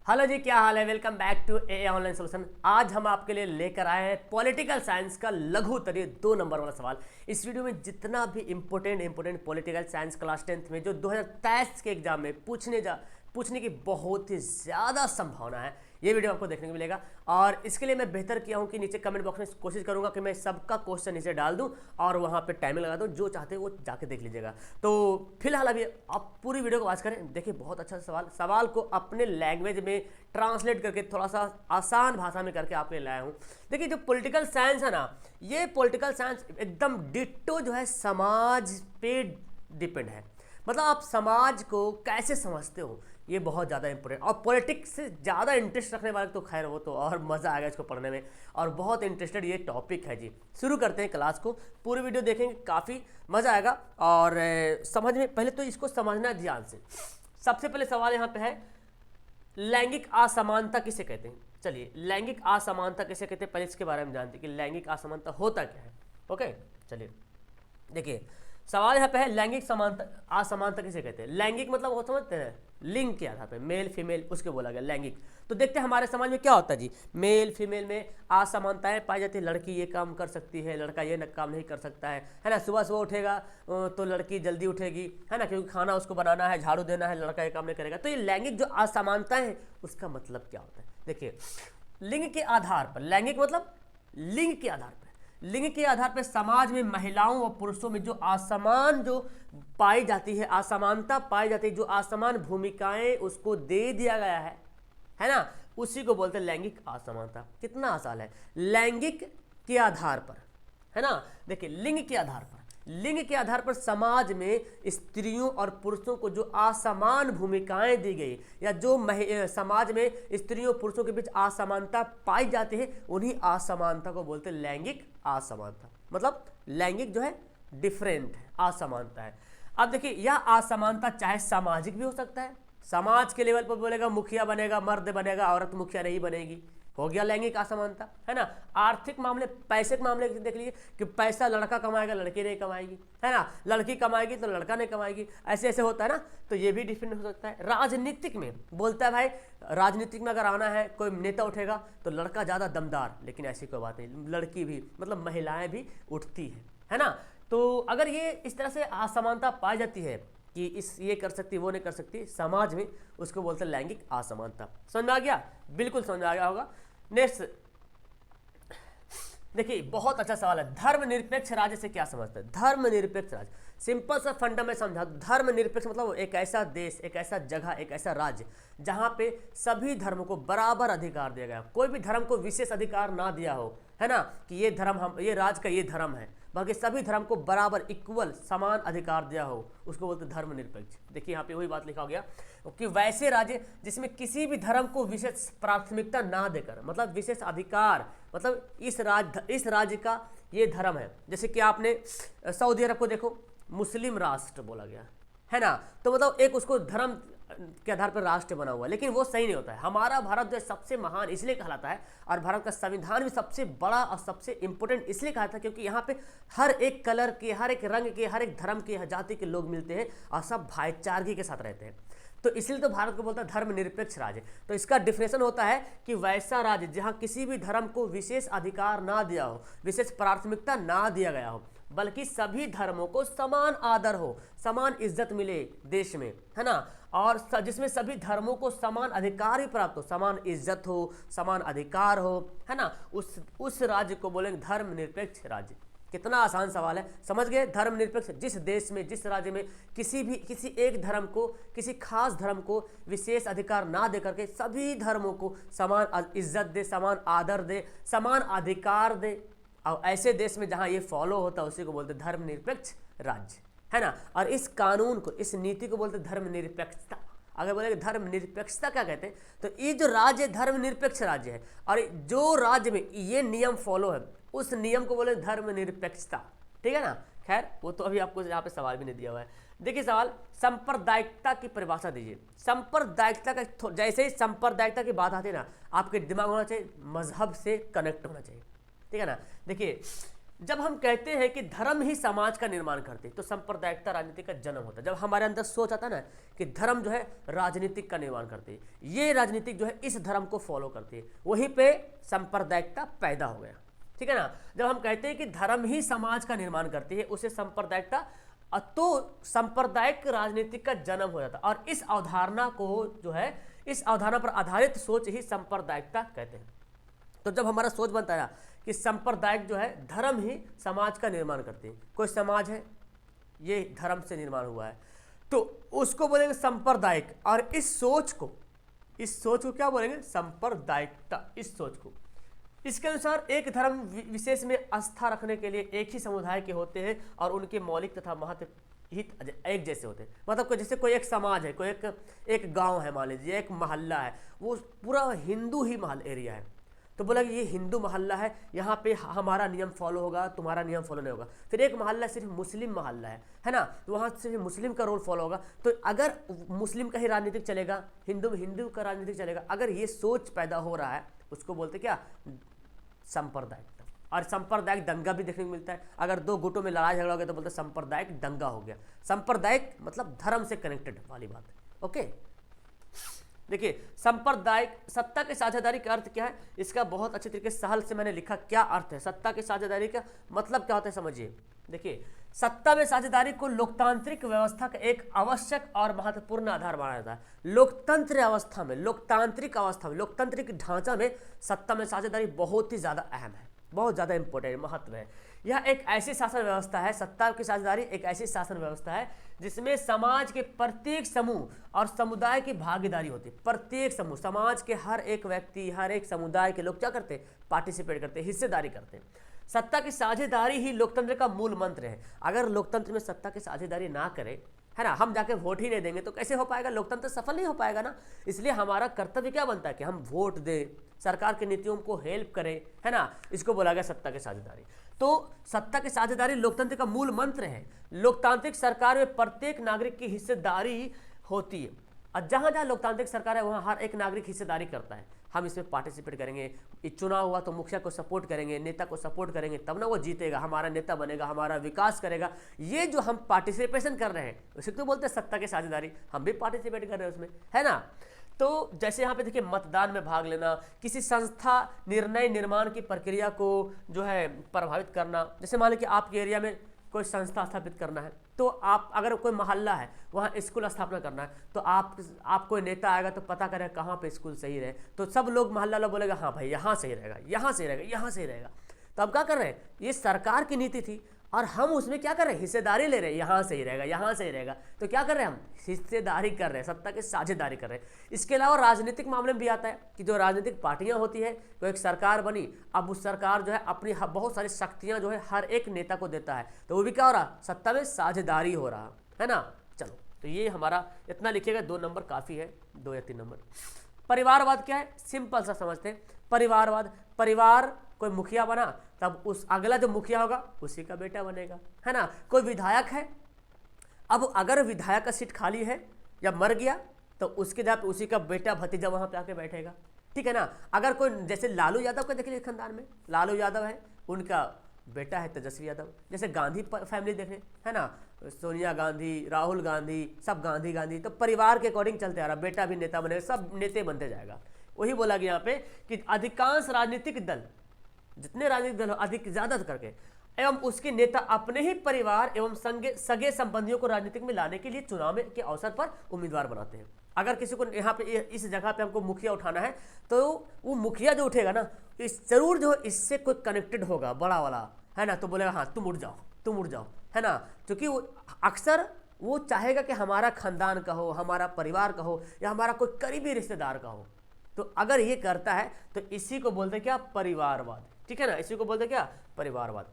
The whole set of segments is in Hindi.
हेलो जी, क्या हाल है। Welcome back to a online solution. आज हम आपके लिए लेकर आए हैं पॉलिटिकल साइंस का लघु उत्तरीय 2 नंबर वाला सवाल। इस वीडियो में जितना भी important political science class 10th में जो 2023 के एग्जाम में पूछने की बहुत ही ज़्यादा संभावना है, ये वीडियो आपको देखने को मिलेगा। और इसके लिए मैं बेहतर किया हूँ कि नीचे कमेंट बॉक्स में कोशिश करूँगा कि मैं सबका क्वेश्चन नीचे डाल दूँ और वहाँ पे टाइमिंग लगा दूँ। जो चाहते हैं वो जाके देख लीजिएगा। तो फिलहाल अभी आप पूरी वीडियो को वॉच करें। देखिए, बहुत अच्छा सवाल को अपने लैंग्वेज में ट्रांसलेट करके थोड़ा सा आसान भाषा में करके आपके लिए लाया हूँ। देखिए, जो पॉलिटिकल साइंस है ना, ये पॉलिटिकल साइंस एकदम डिट्टो जो है समाज पे डिपेंड है। मतलब आप समाज को कैसे समझते हो, ये बहुत ज़्यादा इंपॉर्टेंट। और पॉलिटिक्स से ज़्यादा इंटरेस्ट रखने वाले तो खैर वो तो और मज़ा आएगा इसको पढ़ने में, और बहुत इंटरेस्टेड ये टॉपिक है जी। शुरू करते हैं क्लास को। पूरी वीडियो देखेंगे, काफ़ी मज़ा आएगा और समझ में। पहले तो इसको समझना है ध्यान से। सबसे पहले सवाल यहाँ पे है, लैंगिक असमानता किसे कहते हैं। चलिए, लैंगिक असमानता किसे कहते हैं, पहले इसके बारे में जानते हैं कि लैंगिक असमानता होता क्या है। ओके, चलिए देखिए, सवाल यहाँ पे है लैंगिक असमानता किसे कहते हैं। लैंगिक मतलब वो समझते हैं, लिंग के आधार पे मेल फीमेल उसके बोला गया लैंगिक। तो देखते हैं हमारे समाज में क्या होता है जी। मेल फीमेल में असमानताएं पाई जाती है। लड़की ये काम कर सकती है, लड़का ये काम नहीं कर सकता है ना। सुबह सुबह उठेगा तो लड़की जल्दी उठेगी, है ना, क्योंकि खाना उसको बनाना है, झाड़ू देना है, लड़का ये काम नहीं करेगा। तो ये लैंगिक जो असमानताएं हैं उसका मतलब क्या होता है। देखिए, लिंग के आधार पर, लैंगिक मतलब लिंग के आधार पर, लिंग के आधार पर समाज में महिलाओं व पुरुषों में जो पाई जाती है, असमानता पाई जाती है, जो असमान भूमिकाएं उसको दे दिया गया है ना, उसी को बोलते हैं लैंगिक असमानता। कितना आसान है, लैंगिक के आधार पर, है ना। देखिए, लिंग के आधार पर समाज में स्त्रियों और पुरुषों को जो असमान भूमिकाएं दी गई, या जो समाज में स्त्रियों पुरुषों के बीच असमानता पाई जाती है, उन्हीं असमानता को बोलते हैं लैंगिक असमानता। मतलब लैंगिक जो है डिफरेंट है, असमानता है। अब देखिए, यह असमानता चाहे सामाजिक भी हो सकता है। समाज के लेवल पर बोलेगा मुखिया बनेगा मर्द बनेगा, औरत मुखिया नहीं बनेगी, हो गया लैंगिक असमानता, है ना। आर्थिक मामले, पैसे के मामले देख लीजिए कि पैसा लड़का कमाएगा लड़की नहीं कमाएगी, है ना, लड़की कमाएगी तो लड़का नहीं कमाएगी, ऐसे ऐसे होता है ना। तो ये भी डिफरेंट हो सकता है। राजनीतिक में बोलता है भाई, राजनीतिक में अगर आना है, कोई नेता उठेगा तो लड़का ज़्यादा दमदार, लेकिन ऐसी कोई बात नहीं, लड़की भी मतलब महिलाएं भी उठती है ना। तो अगर ये इस तरह से असमानता पाई जाती है कि इस ये कर सकती वो नहीं कर सकती समाज में, उसको बोलते हैं लैंगिक असमानता। समझ में आ गया? बिल्कुल समझ में आ गया होगा। नेक्स्ट देखिए, बहुत अच्छा सवाल है, धर्मनिरपेक्ष राज्य से क्या समझते हैं। धर्मनिरपेक्ष राज्य, सिंपल सा फंडा में समझा। धर्मनिरपेक्ष मतलब एक ऐसा देश, एक ऐसा जगह, एक ऐसा राज्य जहां पे सभी धर्मों को बराबर अधिकार दिया गया, कोई भी धर्म को विशेष अधिकार ना दिया हो, है ना, कि ये धर्म ये राज्य का ये धर्म है, बाकी सभी धर्म को बराबर इक्वल समान अधिकार दिया हो, उसको बोलते धर्मनिरपेक्ष। देखिए, यहाँ पे वही बात लिखा हो गया कि वैसे राज्य जिसमें किसी भी धर्म को विशेष प्राथमिकता ना देकर, मतलब विशेष अधिकार, मतलब इस राज्य का ये धर्म है। जैसे कि आपने सऊदी अरब को देखो, मुस्लिम राष्ट्र बोला गया, है ना। तो मतलब एक उसको धर्म के आधार पर राष्ट्र बना हुआ है, लेकिन वो सही नहीं होता है। हमारा भारत जो सबसे महान इसलिए कहलाता है, और भारत का संविधान भी सबसे बड़ा और सबसे इंपॉर्टेंट इसलिए कहलाता है क्योंकि यहाँ पे हर एक कलर के, हर एक रंग के, हर एक धर्म के, जाति के लोग मिलते हैं और सब भाईचारगी के साथ रहते हैं। तो इसलिए तो भारत को बोलता है धर्मनिरपेक्ष राज्य। तो इसका डिफिनेशन होता है कि वैसा राज्य जहाँ किसी भी धर्म को विशेष अधिकार ना दिया हो, विशेष प्राथमिकता ना दिया गया हो, बल्कि सभी धर्मों को समान आदर हो, समान इज्जत मिले देश में, है ना, और जिसमें सभी धर्मों को समान अधिकार भी प्राप्त हो, समान इज्जत हो, समान अधिकार हो, है ना, उस राज्य को बोलेंगे धर्मनिरपेक्ष राज्य। कितना आसान सवाल है, समझ गए। धर्मनिरपेक्ष, जिस देश में, जिस राज्य में किसी एक धर्म को, किसी खास धर्म को विशेष अधिकार ना दे करके सभी धर्मों को समान इज्जत दे, समान आदर दे, समान अधिकार दे, और ऐसे देश में जहां ये फॉलो होता है उसी को बोलते धर्मनिरपेक्ष राज्य, है ना। और इस कानून को, इस नीति को बोलते धर्मनिरपेक्षता। अगर बोलेंगे धर्मनिरपेक्षता क्या कहते हैं, तो ये जो राज्य धर्मनिरपेक्ष राज्य है, और जो राज्य में ये नियम फॉलो है उस नियम को बोले धर्मनिरपेक्षता, ठीक है ना। खैर, वो तो अभी आपको यहाँ पे सवाल भी नहीं दिया हुआ है। देखिए सवाल, सांप्रदायिकता की परिभाषा दीजिए। सांप्रदायिकता का, जैसे ही सांप्रदायिकता की बात आती है ना, आपके दिमाग होना चाहिए मजहब से कनेक्ट होना चाहिए, ठीक है ना। देखिए, जब हम कहते हैं कि धर्म ही समाज का निर्माण करते हैं तो सांप्रदायिकता राजनीति का जन्म होता है। जब हमारे अंदर सोच आता है ना कि धर्म जो है राजनीतिक का निर्माण करते हैं, ये राजनीतिक जो है इस धर्म को फॉलो करती है, वहीं पे सांप्रदायिकता पैदा हो गया। ठीक है ना। जब हम कहते हैं कि धर्म ही समाज का निर्माण करती है, उसे सांप्रदायिकता, तो सांप्रदायिक राजनीति का जन्म हो जाता। और इस अवधारणा को जो है, इस अवधारणा पर आधारित सोच ही सांप्रदायिकता कहते हैं। तो जब हमारा सोच बनता है कि सांप्रदायिक जो है धर्म ही समाज का निर्माण करते हैं, कोई समाज है ये धर्म से निर्माण हुआ है, तो उसको बोलेंगे सांप्रदायिक। और इस सोच को क्या बोलेंगे? सांप्रदायिकता। इस सोच को, इसके अनुसार एक धर्म विशेष में आस्था रखने के लिए एक ही समुदाय के होते हैं और उनके मौलिक तथा महत्व हित एक जैसे होते हैं। मतलब जैसे कोई एक समाज है, कोई एक गांव है, मान लीजिए एक मोहल्ला है, वो पूरा हिंदू ही महल एरिया है, तो बोला कि ये हिंदू मोहल्ला है, यहाँ पे हमारा नियम फॉलो होगा, तुम्हारा नियम फॉलो नहीं होगा। फिर एक मोहल्ला सिर्फ मुस्लिम मोहल्ला है ना, तो वहाँ सिर्फ मुस्लिम का रोल फॉलो होगा। तो अगर मुस्लिम का ही राजनीतिक चलेगा, हिंदू में हिंदू का राजनीतिक चलेगा, अगर ये सोच पैदा हो रहा है, उसको बोलते क्या? सांप्रदायिक। और सांप्रदायिक दंगा भी देखने को मिलता है। अगर दो गुटों में लड़ाई झगड़ा हो गया तो बोलते सांप्रदायिक दंगा हो गया। सांप्रदायिक मतलब धर्म से कनेक्टेड वाली बात। ओके, देखिए सांप्रदायिक सत्ता की साझेदारी का अर्थ क्या है, इसका बहुत अच्छे तरीके से सहल से मैंने लिखा क्या अर्थ है। सत्ता की साझेदारी का मतलब क्या होता है समझिए। देखिए सत्ता में साझेदारी को लोकतांत्रिक व्यवस्था का एक आवश्यक और महत्वपूर्ण आधार माना जाता है। लोकतंत्र अवस्था में, लोकतांत्रिक अवस्था में, लोकतांत्रिक ढांचा में सत्ता में साझेदारी बहुत ही ज्यादा अहम है, बहुत ज्यादा इंपॉर्टेंट महत्व है। यह एक ऐसी शासन व्यवस्था है, सत्ता की साझेदारी एक ऐसी शासन व्यवस्था है जिसमें समाज के प्रत्येक समूह और समुदाय की भागीदारी होती है। प्रत्येक समूह, समाज के हर एक व्यक्ति, हर एक समुदाय के लोग क्या करते हैं? पार्टिसिपेट करते हैं, हिस्सेदारी करते हैं। सत्ता की साझेदारी ही लोकतंत्र का मूल मंत्र है। अगर लोकतंत्र में सत्ता की साझेदारी ना करें, है ना, हम जाके वोट ही नहीं देंगे तो कैसे हो पाएगा? लोकतंत्र सफल नहीं हो पाएगा ना। इसलिए हमारा कर्तव्य क्या बनता है कि हम वोट दें, सरकार की नीतियों को हेल्प करें, है ना। इसको बोला गया सत्ता की साझेदारी। तो सत्ता की साझेदारी लोकतंत्र का मूल मंत्र है। लोकतांत्रिक सरकार में प्रत्येक नागरिक की हिस्सेदारी होती है, और जहां जहां लोकतांत्रिक सरकार है वहां हर एक नागरिक हिस्सेदारी करता है। हम इसमें पार्टिसिपेट करेंगे, चुनाव हुआ तो मुखिया को सपोर्ट करेंगे, नेता को सपोर्ट करेंगे, तब ना वो जीतेगा, हमारा नेता बनेगा, हमारा विकास करेगा। ये जो हम पार्टिसिपेशन कर रहे हैं उसे तो बोलते हैं सत्ता की साझेदारी। हम भी पार्टिसिपेट कर रहे हैं उसमें, है ना। तो जैसे यहाँ पे देखिए मतदान में भाग लेना, किसी संस्था निर्णय निर्माण की प्रक्रिया को जो है प्रभावित करना। जैसे मान लीजिए कि आपके एरिया में कोई संस्था स्थापित करना है, तो आप अगर कोई मोहल्ला है वहाँ स्कूल स्थापना करना है, तो आप कोई नेता आएगा तो पता करेगा कहाँ पे स्कूल सही रहे, तो सब लोग मोहल्ला लोग बोलेगा हाँ भाई यहाँ सही रहेगा, यहाँ सही रहेगा, यहाँ सही रहेगा। तो अब क्या कर रहे हैं? ये सरकार की नीति थी और हम उसमें क्या कर रहे हैं? हिस्सेदारी ले रहे हैं, यहाँ सही रहेगा, यहाँ सही रहेगा। तो क्या कर रहे हैं? हम हिस्सेदारी कर रहे हैं, सत्ता की साझेदारी कर रहे हैं। इसके अलावा राजनीतिक मामले में भी आता है कि जो राजनीतिक पार्टियां होती है, तो एक सरकार बनी, अब उस सरकार जो है अपनी बहुत सारी शक्तियां जो है हर एक नेता को देता है, तो वो भी क्या हो रहा? सत्ता में साझेदारी हो रहा है ना। चलो, तो ये हमारा इतना लिखिएगा, 2 नंबर काफ़ी है, 2 या 3 नंबर। परिवारवाद क्या है? सिंपल सा समझते हैं। परिवारवाद, परिवार कोई मुखिया बना तब उस अगला जो मुखिया होगा उसी का बेटा बनेगा, है ना। कोई विधायक है, अब अगर विधायक का सीट खाली है या मर गया तो उसके जगह पे उसी का बेटा भतीजा वहां पे आके बैठेगा, ठीक है ना। अगर कोई जैसे लालू यादव का देख लीजिए, खानदान में लालू यादव है, उनका बेटा है तेजस्वी यादव। जैसे गांधी फैमिली देखें, है ना, सोनिया गांधी, राहुल गांधी, सब गांधी गांधी, तो परिवार के अकॉर्डिंग चलते आ रहा। बेटा भी नेता बनेगा, सब नेते बनते जाएगा। वही बोला गया यहाँ पे कि अधिकांश राजनीतिक दल, जितने राजनीतिक दल हो अधिक ज्यादा करके, एवं उसके नेता अपने ही परिवार एवं सगे संबंधियों को राजनीतिक में लाने के लिए चुनाव के अवसर पर उम्मीदवार बनाते हैं। अगर किसी को यहाँ पे इस जगह पे हमको मुखिया उठाना है, तो वो मुखिया जो उठेगा ना, इस जरूर जो इससे कोई कनेक्टेड होगा बड़ा वाला, है ना, तो बोलेगा हाँ तुम उठ जाओ, तुम उठ जाओ, है ना। क्योंकि अक्सर वो चाहेगा कि हमारा खानदान का हो, हमारा परिवार का हो, या हमारा कोई करीबी रिश्तेदार का हो। तो अगर ये करता है तो इसी को बोलते हैं क्या? परिवारवाद, ठीक है ना। इसी को बोलते हैं क्या? परिवारवाद।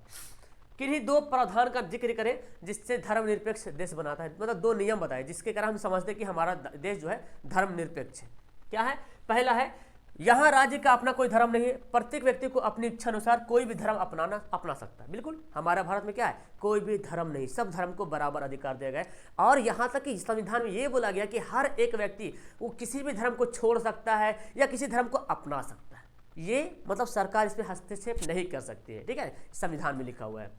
किन्हीं 2 प्रावधान का जिक्र करें जिससे धर्मनिरपेक्ष देश बनाता है, मतलब 2 नियम बताए जिसके कारण हम समझते हैं कि हमारा देश जो है धर्मनिरपेक्ष है। क्या है? पहला है, यहाँ राज्य का अपना कोई धर्म नहीं है, प्रत्येक व्यक्ति को अपनी इच्छा अनुसार कोई भी धर्म अपना सकता है। बिल्कुल, हमारा भारत में क्या है? कोई भी धर्म नहीं, सब धर्म को बराबर अधिकार दिया गया है। और यहाँ तक कि संविधान में ये बोला गया कि हर एक व्यक्ति वो किसी भी धर्म को छोड़ सकता है या किसी धर्म को अपना सकता है। ये मतलब सरकार इस पर हस्तक्षेप नहीं कर सकती है, ठीक है, संविधान में लिखा हुआ है।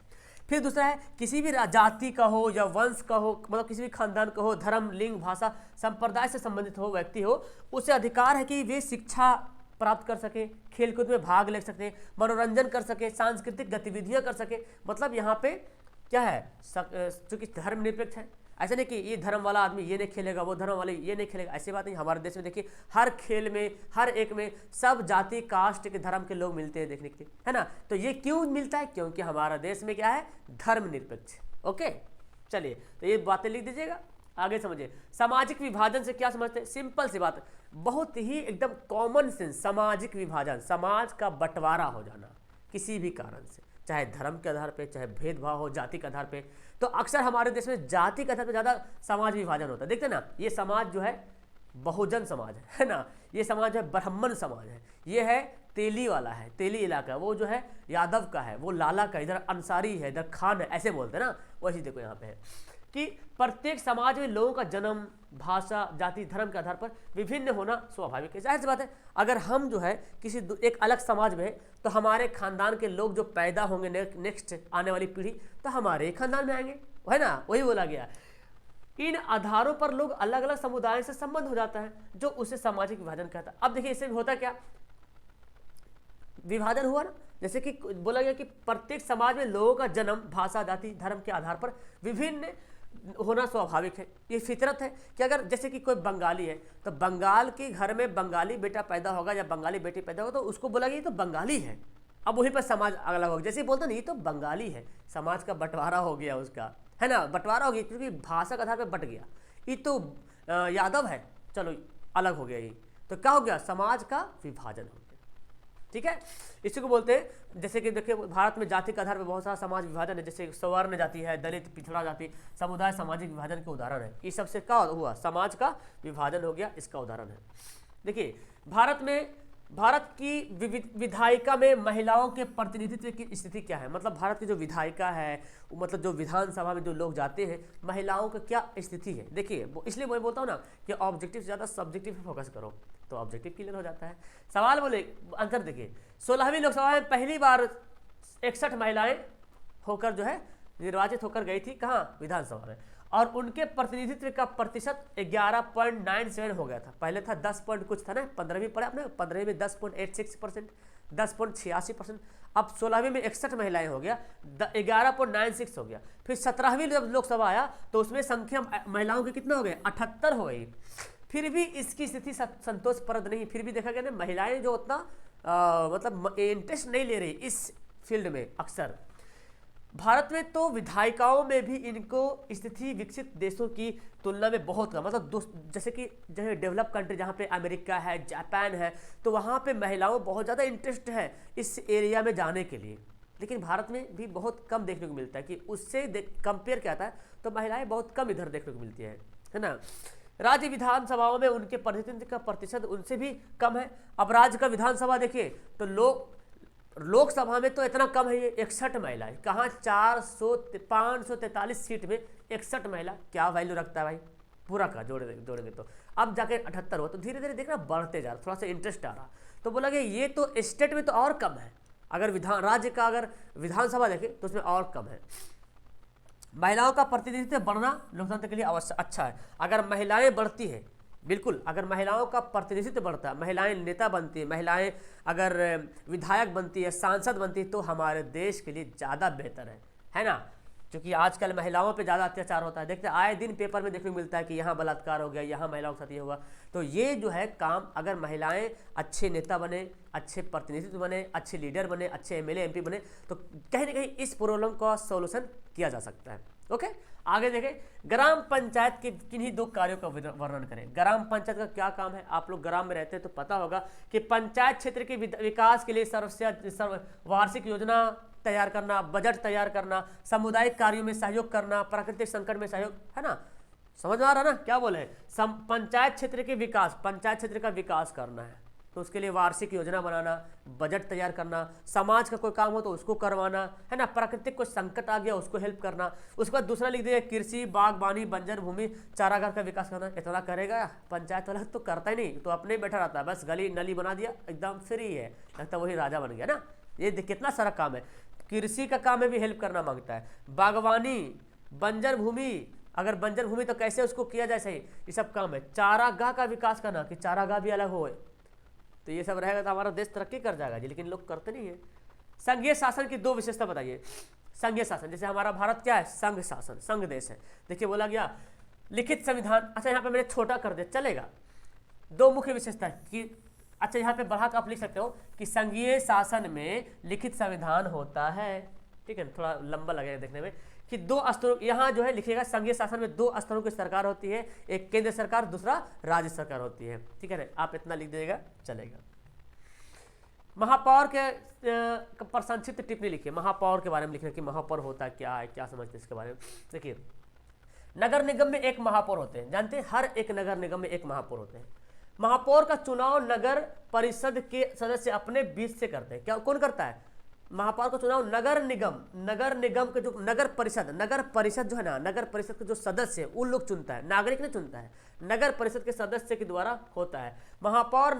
फिर दूसरा है किसी भी जाति का हो या वंश का हो, मतलब किसी भी खानदान का हो, धर्म, लिंग, भाषा, संप्रदाय से संबंधित हो व्यक्ति हो, उसे अधिकार है कि वे शिक्षा प्राप्त कर सके, खेलकूद में भाग ले सके, मनोरंजन कर सके, सांस्कृतिक गतिविधियां कर सके। मतलब यहाँ पे क्या है, चूंकि धर्मनिरपेक्ष है, ऐसा नहीं कि ये धर्म वाला आदमी ये नहीं खेलेगा, वो धर्म वाले ये नहीं खेलेगा, ऐसी बात नहीं। हमारे देश में देखिए हर खेल में, हर एक में सब जाति, कास्ट के, धर्म के लोग मिलते हैं देखने के लिए, है ना। तो ये क्यों मिलता है? क्योंकि हमारा देश में क्या है, धर्मनिरपेक्ष। ओके, चलिए तो ये बातें लिख दीजिएगा, आगे समझिए। सामाजिक विभाजन से क्या समझते हैं? सिंपल सी बात, बहुत ही एकदम कॉमन सेंस। सामाजिक विभाजन, समाज का बंटवारा हो जाना किसी भी कारण से, चाहे धर्म के आधार पे, चाहे भेदभाव हो जाति के आधार पे। तो अक्सर हमारे देश में जाति के आधार पे ज़्यादा समाज विभाजन होता है। देखते हैं ना, ये समाज जो है बहुजन समाज है ना, ये समाज है ब्राह्मण समाज है, ये है तेली वाला है, तेली इलाका, वो जो है यादव का है, वो लाला का, इधर अंसारी है, इधर खान है, ऐसे बोलते हैं ना। वैसे देखो यहाँ पे है कि प्रत्येक समाज में लोगों का जन्म, भाषा, जाति, धर्म के आधार पर विभिन्न होना स्वाभाविक है। जाहिर सी बात है, अगर हम जो है किसी एक अलग समाज में है तो हमारे खानदान के लोग जो पैदा होंगे नेक्स्ट आने वाली पीढ़ी, तो हमारे ही खानदान में आएंगे, है ना। वही बोला गया, इन आधारों पर लोग अलग अलग समुदाय से संबंध हो जाता है, जो उसे सामाजिक विभाजन कहता है। अब देखिए इससे होता क्या, विभाजन हुआ ना, जैसे कि बोला गया कि प्रत्येक समाज में लोगों का जन्म, भाषा, जाति, धर्म के आधार पर विभिन्न होना स्वाभाविक है, ये फितरत है। कि अगर जैसे कि कोई बंगाली है तो बंगाल के घर में बंगाली बेटा पैदा होगा या बंगाली बेटी पैदा होगा तो उसको बोला गया ये तो बंगाली है। अब वहीं पर समाज अलग होगा, जैसे बोलते ना ये तो बंगाली है, समाज का बंटवारा हो गया उसका, है ना, बंटवारा हो गया क्योंकि भाषा के आधार पर बट गया। ये तो यादव है, चलो अलग हो गया, ये तो क्या हो गया, समाज का विभाजन हो गया। ठीक है, इसी को बोलते हैं, जैसे कि देखिए भारत में जाति के आधार पर बहुत सारा समाज विभाजन है, जैसे सवर्ण जाति है, दलित, पिछड़ा जाति, समुदाय सामाजिक विभाजन के उदाहरण है। इस सबसे क्या हुआ, समाज का विभाजन हो गया, इसका उदाहरण है। देखिए भारत की विधायिका में महिलाओं के प्रतिनिधित्व की स्थिति क्या है, मतलब भारत की जो विधायिका है, मतलब जो विधानसभा में जो लोग जाते हैं, महिलाओं का क्या स्थिति है। देखिए इसलिए मैं बोलता हूँ ना कि ऑब्जेक्टिव से ज़्यादा सब्जेक्टिव पे फोकस करो तो ऑब्जेक्टिव क्लियर हो जाता है। सवाल बोले आंसर देखिए, 16वीं लोकसभा में पहली बार 61 महिलाएं होकर जो है निर्वाचित होकर गई थी, कहाँ, विधानसभा में, और उनके प्रतिनिधित्व का प्रतिशत 11.97 हो गया था। पहले था 10 पॉइंट कुछ था ना, 15वीं पढ़ा आपने, 15वीं में 10.86%, 10.86%, अब 16वीं में 61 महिलाएं हो गया, 11.96 हो गया। फिर 17वीं जब लोकसभा आया तो उसमें संख्या महिलाओं की कितना हो गए, 78 हो गई। फिर भी इसकी स्थिति संतोषप्रद नहीं, फिर भी देखा गया ना महिलाएं जो उतना मतलब इंटरेस्ट नहीं ले रही इस फील्ड में। अक्सर भारत में तो विधायिकाओं में भी इनको स्थिति विकसित देशों की तुलना में बहुत कम, मतलब जैसे कि जैसे डेवलप कंट्री जहाँ पे अमेरिका है, जापान है, तो वहाँ पे महिलाओं बहुत ज़्यादा इंटरेस्ट है इस एरिया में जाने के लिए। लेकिन भारत में भी बहुत कम देखने को मिलता है कि उससे कंपेयर क्या आता है तो महिलाएं बहुत कम इधर देखने को मिलती है ना। राज्य विधानसभाओं में उनके प्रतिनिधित्व का प्रतिशत उनसे भी कम है। अब राज्य का विधानसभा देखिए तो लोकसभा में तो इतना कम है, ये 61 महिलाएं, कहाँ 543 सीट में 61 महिला, क्या वैल्यू रखता है भाई, पूरा का जोड़ेंगे तो अब जाके 78 हो, तो धीरे धीरे देखना बढ़ते जा रहा, थोड़ा सा इंटरेस्ट आ रहा। तो बोला गया ये तो स्टेट में तो और कम है, अगर राज्य का अगर विधानसभा देखे तो उसमें और कम है। महिलाओं का प्रतिनिधित्व बढ़ना लोकतंत्र के लिए अवश्य अच्छा है। अगर महिलाएं बढ़ती है, बिल्कुल, अगर महिलाओं का प्रतिनिधित्व बढ़ता है, महिलाएं नेता बनती है, महिलाएं अगर विधायक बनती है, सांसद बनती है, तो हमारे देश के लिए ज़्यादा बेहतर है ना। क्योंकि आजकल महिलाओं पे ज़्यादा अत्याचार होता है, देखते आए दिन पेपर में देखने को मिलता है कि यहाँ बलात्कार हो गया, यहाँ महिलाओं के साथ ये हुआ। तो ये जो है काम, अगर महिलाएं अच्छे नेता बने, अच्छे प्रतिनिधित्व बने, अच्छे लीडर बने, अच्छे MLA MP बने, तो कहीं ना कहीं इस प्रॉब्लम का सोल्यूशन किया जा सकता है। ओके, आगे देखें, ग्राम पंचायत के किन्हीं 2 कार्यों का वर्णन करें। ग्राम पंचायत का क्या काम है, आप लोग ग्राम में रहते हैं तो पता होगा कि पंचायत क्षेत्र के विकास के लिए वार्षिक योजना तैयार करना, बजट तैयार करना, सामुदायिक कार्यों में सहयोग करना, प्राकृतिक संकट में सहयोग, है ना, समझ में आ रहा ना क्या बोले, पंचायत क्षेत्र के विकास, पंचायत क्षेत्र का विकास करना है, तो उसके लिए वार्षिक योजना बनाना, बजट तैयार करना, समाज का कोई काम हो तो उसको करवाना, है ना, प्राकृतिक कोई संकट आ गया उसको हेल्प करना। उसके बाद दूसरा लिख दिया कृषि, बागबानी, बंजर भूमि, चारागाह का विकास करना। इतना करेगा पंचायत वाला तो करता ही नहीं, तो अपने ही बैठा रहता है, बस गली नली बना दिया, एकदम फ्री है, लगता वही राजा बन गया ना। ये कितना सारा काम है, कृषि का काम है भी हेल्प करना मांगता है, बागवानी, बंजर भूमि, अगर बंजर भूमि तो कैसे उसको किया जाए सही, ये सब काम है। चारागाह का विकास करना कि चारागाह भी अलग हो, तो ये सब रहेगा तो हमारा देश तरक्की कर जाएगा जी, लेकिन लोग करते नहीं है। संघीय शासन की दो विशेषता बताइए। संघीय शासन, जैसे हमारा भारत क्या है, संघ शासन, संघ देश है। देखिए बोला गया लिखित संविधान, अच्छा यहाँ पे मैंने छोटा कर दिया चलेगा। दो मुख्य विशेषता है कि, अच्छा यहाँ पे बढ़ा कर आप लिख सकते हो कि संघीय शासन में लिखित संविधान होता है, ठीक है, थोड़ा लंबा लगेगा देखने में, कि दो स्तरों, यहाँ जो है लिखिएगा संघीय शासन में दो स्तरों की सरकार होती है, एक केंद्र सरकार, दूसरा राज्य सरकार होती है, ठीक है ना, आप इतना लिख दीजिएगा चलेगा। महापौर के पर संक्षिप्त टिप्पणी लिखिए, महापौर के बारे में लिखना कि महापौर होता क्या है, क्या समझते हैं इसके बारे में। देखिए नगर निगम में एक महापौर होते हैं, जानते हैं, हर एक नगर निगम में एक महापौर होते हैं। महापौर का चुनाव नगर परिषद के सदस्य अपने बीच से करते हैं। क्या कौन करता है, महापौर का चुनाव नगर निगम के जो नगर परिषद जो है ना, नगर परिषद के जो सदस्य उन लोग चुनता है, नागरिक नहीं चुनता है, नगर परिषद के सदस्य के द्वारा होता है। महापौर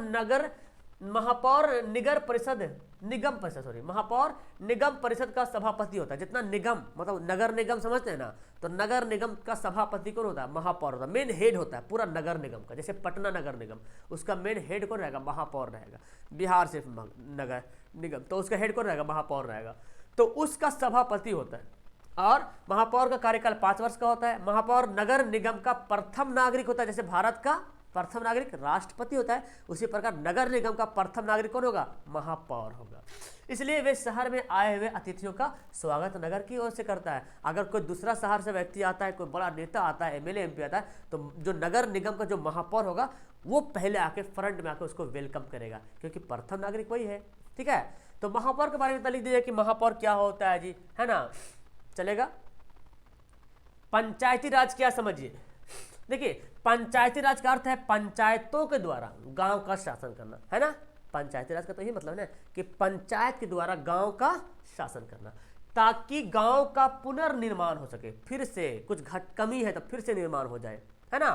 निगम परिषद का सभापति होता है। जितना निगम मतलब नगर निगम समझते हैं ना, तो नगर निगम का सभापति कौन होता है, महापौर होता है, मेन हेड होता है पूरा नगर निगम का। जैसे पटना नगर निगम, उसका मेन हेड कौन रहेगा, महापौर रहेगा। बिहार से नगर निगम, तो उसका हेड कौन रहेगा, महापौर रहेगा, तो उसका सभापति होता है। और महापौर का कार्यकाल 5 वर्ष का होता है। महापौर नगर निगम का प्रथम नागरिक होता है, जैसे भारत का प्रथम नागरिक राष्ट्रपति होता है, उसी प्रकार नगर निगम का प्रथम नागरिक कौन होगा, महापौर होगा। इसलिए वे शहर में आए हुए अतिथियों का स्वागत नगर की ओर से करता है। अगर कोई दूसरा शहर से व्यक्ति आता है, कोई बड़ा नेता आता है, एमएलए एमपी आता है, तो जो नगर निगम का जो महापौर होगा वो पहले आके फ्रंट में आके उसको वेलकम करेगा, क्योंकि प्रथम नागरिक वही है, ठीक है। तो महापौर के बारे में इतना लिख दीजिए कि महापौर क्या होता है जी, है ना, चलेगा। पंचायती राज क्या समझिए, देखिए पंचायती राज का अर्थ है पंचायतों के द्वारा गांव का शासन करना, है ना। पंचायती राज का तो यही मतलब है ना कि पंचायत के द्वारा गांव का शासन करना, ताकि गांव का पुनर्निर्माण हो सके, फिर से कुछ कमी है तो फिर से निर्माण हो जाए, है ना।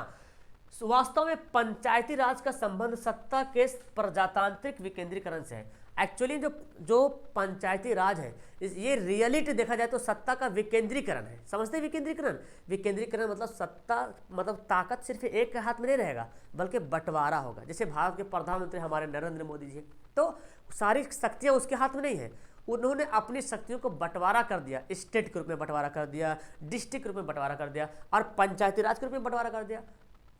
वास्तव में पंचायती राज का संबंध सत्ता के प्रजातांत्रिक विकेंद्रीकरण से है। एक्चुअली जो पंचायती राज है, ये रियलिटी देखा जाए तो सत्ता का विकेंद्रीकरण है। समझते हैं विकेंद्रीकरण मतलब सत्ता मतलब ताकत सिर्फ एक के हाथ में नहीं रहेगा, बल्कि बंटवारा होगा। जैसे भारत के प्रधानमंत्री हमारे नरेंद्र मोदी जी, तो सारी शक्तियाँ उसके हाथ में नहीं है, उन्होंने अपनी शक्तियों को बंटवारा कर दिया, स्टेट के रूप में बंटवारा कर दिया, डिस्ट्रिक्ट के रूप में बंटवारा कर दिया, और पंचायती राज के रूप में बंटवारा कर दिया,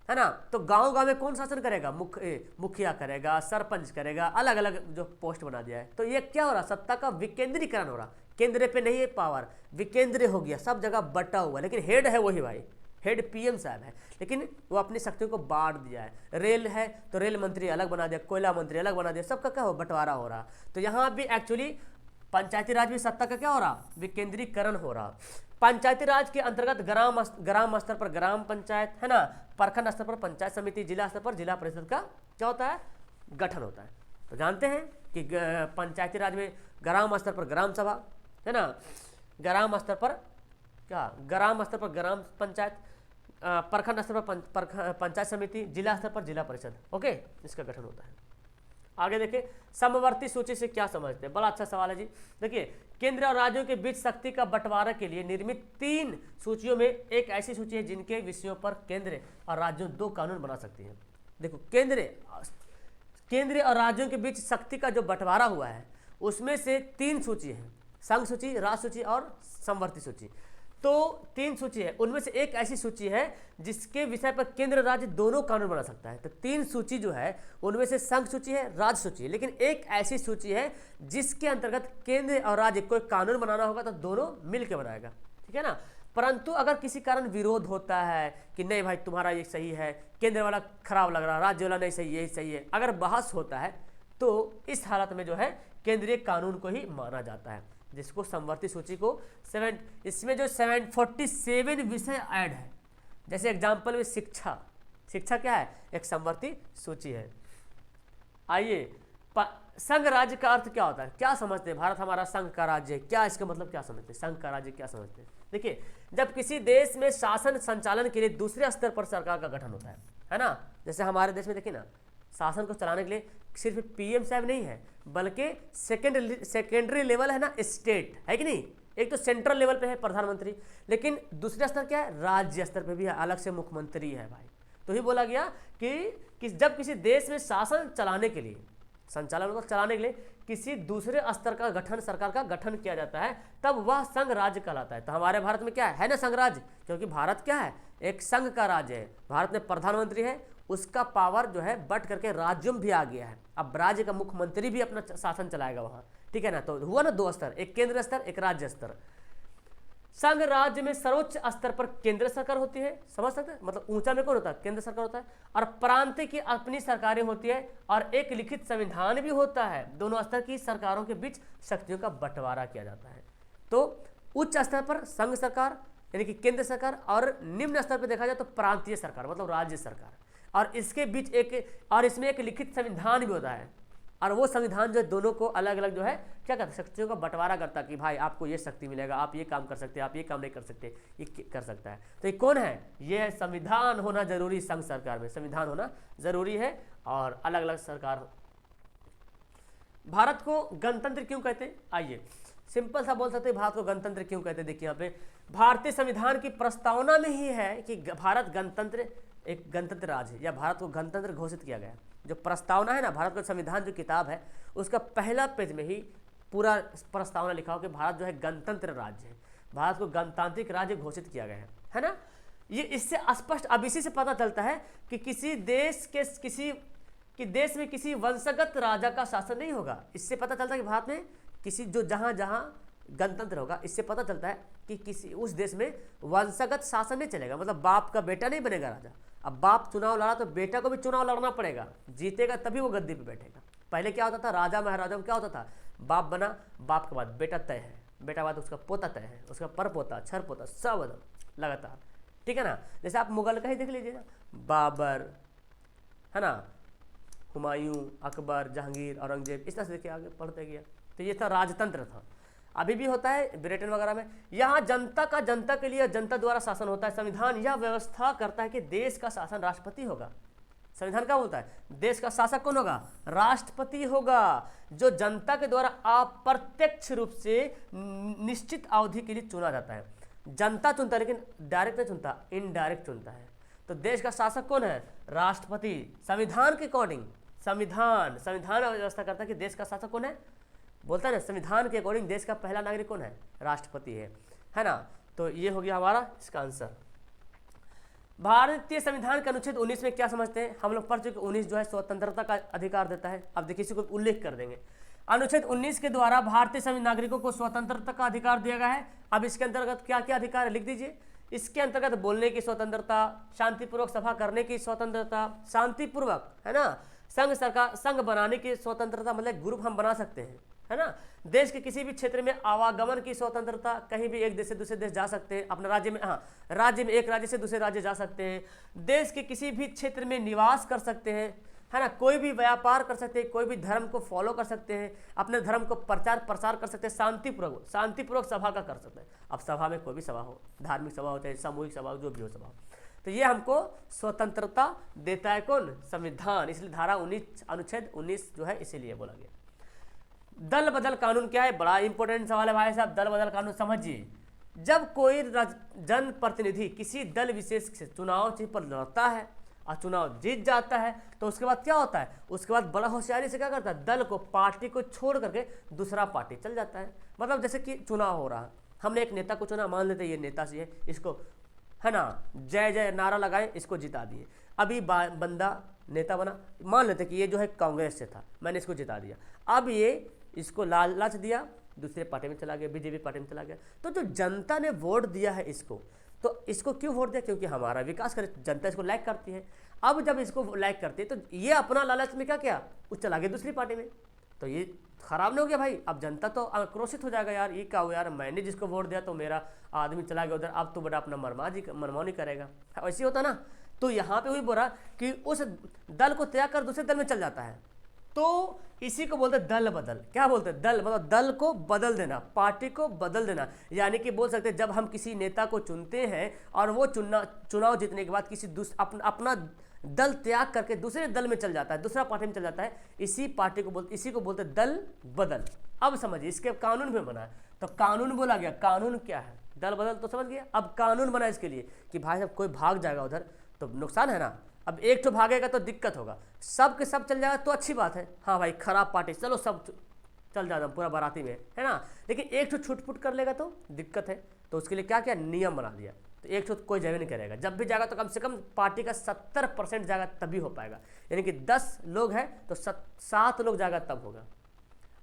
है ना। तो गांव में कौन शासन करेगा, मुखिया करेगा, सरपंच करेगा, अलग अलग जो पोस्ट बना दिया है। तो ये क्या हो रहा, सत्ता का विकेंद्रीकरण हो रहा, केंद्र पे नहीं है पावर, विकेंद्र हो गया, सब जगह बटा हुआ, लेकिन हेड है वही भाई, हेड पीएम साहब है, लेकिन वो अपनी शक्तियों को बांट दिया है। रेल है तो रेल मंत्री अलग बना दिया, कोयला मंत्री अलग बना दिया, सबका क्या हो, बंटवारा हो रहा। तो यहाँ भी एक्चुअली पंचायती राज में सत्ता का क्या हो रहा, विकेंद्रीकरण हो रहा। पंचायती राज के अंतर्गत ग्राम स्तर पर ग्राम पंचायत, है ना, प्रखंड स्तर पर पंचायत समिति, जिला स्तर पर जिला परिषद का क्या होता है, गठन होता है। तो जानते हैं कि पंचायती राज में ग्राम स्तर पर ग्राम सभा, है ना, ग्राम स्तर पर ग्राम पंचायत, प्रखंड स्तर पर पंचायत समिति, जिला स्तर पर जिला परिषद, ओके, इसका गठन होता है। आगे देखिए समवर्ती सूची से क्या समझते हैं, बड़ा अच्छा सवाल है जी। देखिए केंद्र और राज्यों के बीच शक्ति का बंटवारा के लिए निर्मित 3 सूचियों में एक ऐसी सूची है जिनके विषयों पर केंद्र और राज्यों 2 कानून बना सकती हैं। देखो केंद्र और राज्यों के बीच शक्ति का जो बंटवारा हुआ है उसमें से 3 सूची है, संघ सूची, राज सूची और समवर्ती सूची। तो 3 सूची है, उनमें से एक ऐसी सूची है जिसके विषय पर केंद्र राज्य दोनों कानून बना सकता है। तो 3 सूची जो है उनमें से संघ सूची है, राज सूची है, लेकिन एक ऐसी सूची है जिसके अंतर्गत केंद्र और राज्य कोई कानून बनाना होगा तो दोनों मिलकर बनाएगा, ठीक है ना। परंतु अगर किसी कारण विरोध होता है कि नहीं भाई तुम्हारा ये सही है, केंद्र वाला खराब लग रहा, राज्य वाला नहीं सही, यही सही है, अगर बहस होता है तो इस हालत में जो है केंद्रीय कानून को ही माना जाता है, जिसको समवर्ती सूची को इसमें जो 747 विषय ऐड है। जैसे एग्जाम्पल में शिक्षा क्या है, एक समवर्ती सूची है। आइए, संघ राज्य का अर्थ क्या होता है, क्या समझते हैं? भारत हमारा संघ का राज्य है, क्या इसका मतलब क्या समझते हैं? संघ का राज्य क्या समझते हैं? देखिए, जब किसी देश में शासन संचालन के लिए दूसरे स्तर पर सरकार का गठन होता है ना, जैसे हमारे देश में देखिए ना, शासन को चलाने के लिए सिर्फ पीएम साहब नहीं है, बल्कि सेकेंडरी लेवल है ना, स्टेट है कि नहीं, एक तो सेंट्रल लेवल पे है प्रधानमंत्री, लेकिन दूसरा स्तर क्या है, राज्य स्तर पे भी है, अलग से मुख्यमंत्री है भाई। तो ही बोला गया कि जब किसी देश में शासन चलाने के लिए, संचालन मतलब चलाने के लिए किसी दूसरे स्तर का गठन, सरकार का गठन किया जाता है, तब वह संघ राज्य कहलाता है। तो हमारे भारत में क्या है ना, संघ राज्य, क्योंकि भारत क्या है, एक संघ का राज्य है। भारत में प्रधानमंत्री है, उसका पावर जो है बट करके राज्यों में भी आ गया है। अब राज्य का मुख्यमंत्री भी अपना शासन चलाएगा वहाँ, ठीक है ना। तो हुआ ना दो स्तर, एक केंद्र स्तर, एक राज्य स्तर। संघ राज्य में सर्वोच्च स्तर पर केंद्र सरकार होती है, समझ सकते हैं, मतलब ऊंचा में कौन होता है, केंद्र सरकार होता है, और प्रांत की अपनी सरकारें होती है, और एक लिखित संविधान भी होता है। दोनों स्तर की सरकारों के बीच शक्तियों का बंटवारा किया जाता है। तो उच्च स्तर पर संघ सरकार यानी कि केंद्र सरकार, और निम्न स्तर पर देखा जाए तो प्रांतीय सरकार मतलब राज्य सरकार, और इसके बीच इसमें एक लिखित संविधान भी होता है, और वो संविधान जो है दोनों को अलग अलग जो है क्या करता है, शक्तियों का बंटवारा करता है कि भाई आपको ये शक्ति मिलेगा, आप ये काम कर सकते हैं, आप ये काम नहीं कर सकते, ये कर सकता है। तो ये कौन है, ये संविधान होना जरूरी, संघ सरकार में संविधान होना जरूरी है, और अलग अलग सरकार। भारत को गणतंत्र क्यों कहते हैं? आइए सिंपल सा बोल सकते हैं, भारत को गणतंत्र क्यों कहते हैं। देखिए यहाँ पे भारतीय संविधान की प्रस्तावना में ही है कि भारत गणतंत्र, एक गणतंत्र राज्य है, या भारत को गणतंत्र घोषित किया गया। जो प्रस्तावना है ना, भारत का संविधान जो किताब है, उसका पहला पेज में ही पूरा प्रस्तावना लिखा हो कि भारत जो है गणतंत्र राज्य है, भारत को गणतांत्रिक राज्य घोषित किया गया है ना। ये इससे स्पष्ट, अब इसी से पता चलता है कि किसी देश में किसी वंशगत राजा का शासन नहीं होगा। इससे पता चलता है कि भारत में किसी जो जहाँ जहाँ गणतंत्र होगा, इससे पता चलता है कि किसी उस देश में वंशगत शासन नहीं चलेगा, मतलब बाप का बेटा नहीं बनेगा राजा। अब बाप चुनाव लड़ा तो बेटा को भी चुनाव लड़ना पड़ेगा, जीतेगा तभी वो गद्दी पे बैठेगा। पहले क्या होता था, राजा महाराजा में क्या होता था, बाप बना, बाप के बाद बेटा तय है, बेटा बाद उसका पोता तय है, उसका परपोता, छरपोता, सब एकदम लगातार, ठीक है ना। जैसे आप मुगल का ही देख लीजिए ना, बाबर है ना, हुमायूं, अकबर, जहांगीर, औरंगजेब, इस तरह से देखिए आगे पढ़ते गया। तो ये था राजतंत्र था, अभी भी होता है ब्रिटेन वगैरह में। यहाँ जनता के लिए जनता द्वारा शासन होता है। संविधान यह व्यवस्था करता है कि देश का शासन राष्ट्रपति होगा। संविधान क्या बोलता है, देश का शासक कौन होगा, राष्ट्रपति होगा, जो जनता के द्वारा अप्रत्यक्ष रूप से निश्चित अवधि के लिए चुना जाता है। जनता चुनता है लेकिन डायरेक्ट नहीं चुनता, इनडायरेक्ट चुनता है। तो देश का शासक कौन है, राष्ट्रपति। संविधान के अकॉर्डिंग संविधान व्यवस्था करता है कि देश का शासक कौन है, बोलता है ना, संविधान के अकॉर्डिंग देश का पहला नागरिक कौन है, राष्ट्रपति है ना। तो ये हो गया हमारा इसका आंसर। भारतीय संविधान के अनुच्छेद 19 में क्या समझते हैं, हम लोग पढ़ चुके। 19 जो है स्वतंत्रता का अधिकार देता है। अब देखिए इसी को उल्लेख कर देंगे। अनुच्छेद 19 के द्वारा भारतीय सभी नागरिकों को स्वतंत्रता का अधिकार दिया गया है। अब इसके अंतर्गत क्या क्या अधिकार है लिख दीजिए। इसके अंतर्गत बोलने की स्वतंत्रता, शांतिपूर्वक सभा करने की स्वतंत्रता, शांतिपूर्वक है ना, संघ बनाने की स्वतंत्रता, मतलब ग्रुप हम बना सकते हैं, है ना। देश के किसी भी क्षेत्र में आवागमन की स्वतंत्रता, कहीं भी एक देश से दूसरे देश जा सकते हैं अपने राज्य में, हाँ राज्य में एक राज्य से दूसरे राज्य जा सकते हैं। देश के किसी भी क्षेत्र में निवास कर सकते हैं, है ना, कोई भी व्यापार कर सकते हैं, कोई भी धर्म को फॉलो कर सकते हैं, अपने धर्म को प्रचार प्रसार कर सकते हैं, शांतिपूर्वक सभा का कर सकते हैं। अब सभा में कोई भी सभा हो, धार्मिक सभा होते हैं, सामूहिक सभा हो, जो भी हो सभा हो, तो ये हमको स्वतंत्रता देता है कौन, संविधान। इसलिए धारा 19 अनुच्छेद 19 जो है इसीलिए बोला गया। दल बदल कानून क्या है, बड़ा इंपॉर्टेंट सवाल है भाई साहब। दल बदल कानून समझिए, जब कोई जनप्रतिनिधि किसी दल विशेष से चुनाव पर लड़ता है और चुनाव जीत जाता है, तो उसके बाद क्या होता है, उसके बाद बड़ा होशियारी से क्या करता है, दल को, पार्टी को छोड़ करके दूसरा पार्टी चल जाता है। मतलब जैसे कि चुनाव हो रहा है, हमने एक नेता को चुना, मान लेते ये नेता से है, इसको है ना जय जय नारा लगाए, इसको जिता दिए। अभी बंदा नेता बना, मान लेते कि ये जो है कांग्रेस से था, मैंने इसको जिता दिया। अब ये इसको लालच दिया, दूसरे पार्टी में चला गया, बीजेपी पार्टी में चला गया। तो जो जनता ने वोट दिया है इसको, तो इसको क्यों वोट दिया, क्योंकि हमारा विकास करे, जनता इसको लाइक करती है। अब जब इसको लाइक करती है तो ये अपना लालच में क्या किया, वो चला गया दूसरी पार्टी में, तो ये खराब नहीं हो गया भाई। अब जनता तो आक्रोशित हो जाएगा, यार ये क्या हो, यार मैंने जिसको वोट दिया तो मेरा आदमी चला गया उधर, अब तो बड़ा अपना मनमानी करेगा, ऐसे होता ना। तो यहाँ पे वही बोला कि उस दल को त्याग कर दूसरे दल में चल जाता है, तो इसी को बोलते हैं दल बदल। क्या बोलते हैं? दल, मतलब दल को बदल देना, पार्टी को बदल देना। यानी कि बोल सकते हैं जब हम किसी नेता को चुनते हैं और वो चुनाव जीतने के बाद किसी अपना दल त्याग करके दूसरे दल में चल जाता है, दूसरा पार्टी में चल जाता है, इसी को बोलते हैं दल बदल। अब समझिए, इसके कानून भी बना है, तो कानून बोला गया। कानून क्या है? दल बदल तो समझ गया। अब कानून बना इसके लिए कि भाई साहब कोई भाग जाएगा उधर तो नुकसान है ना। अब एक तो भागेगा तो दिक्कत होगा, सब के सब चल जाएगा तो अच्छी बात है। हाँ भाई, खराब पार्टी, चलो सब चल जाता पूरा बाराती में, है ना। लेकिन एक तो छुट-पुट कर लेगा तो दिक्कत है। तो उसके लिए क्या क्या नियम बना दिया। तो एक तो कोई जगह नहीं करेगा, जब भी जाएगा तो कम से कम पार्टी का 70% जाएगा तभी हो पाएगा। यानी कि 10 लोग हैं तो 7 लोग जाएगा तब होगा।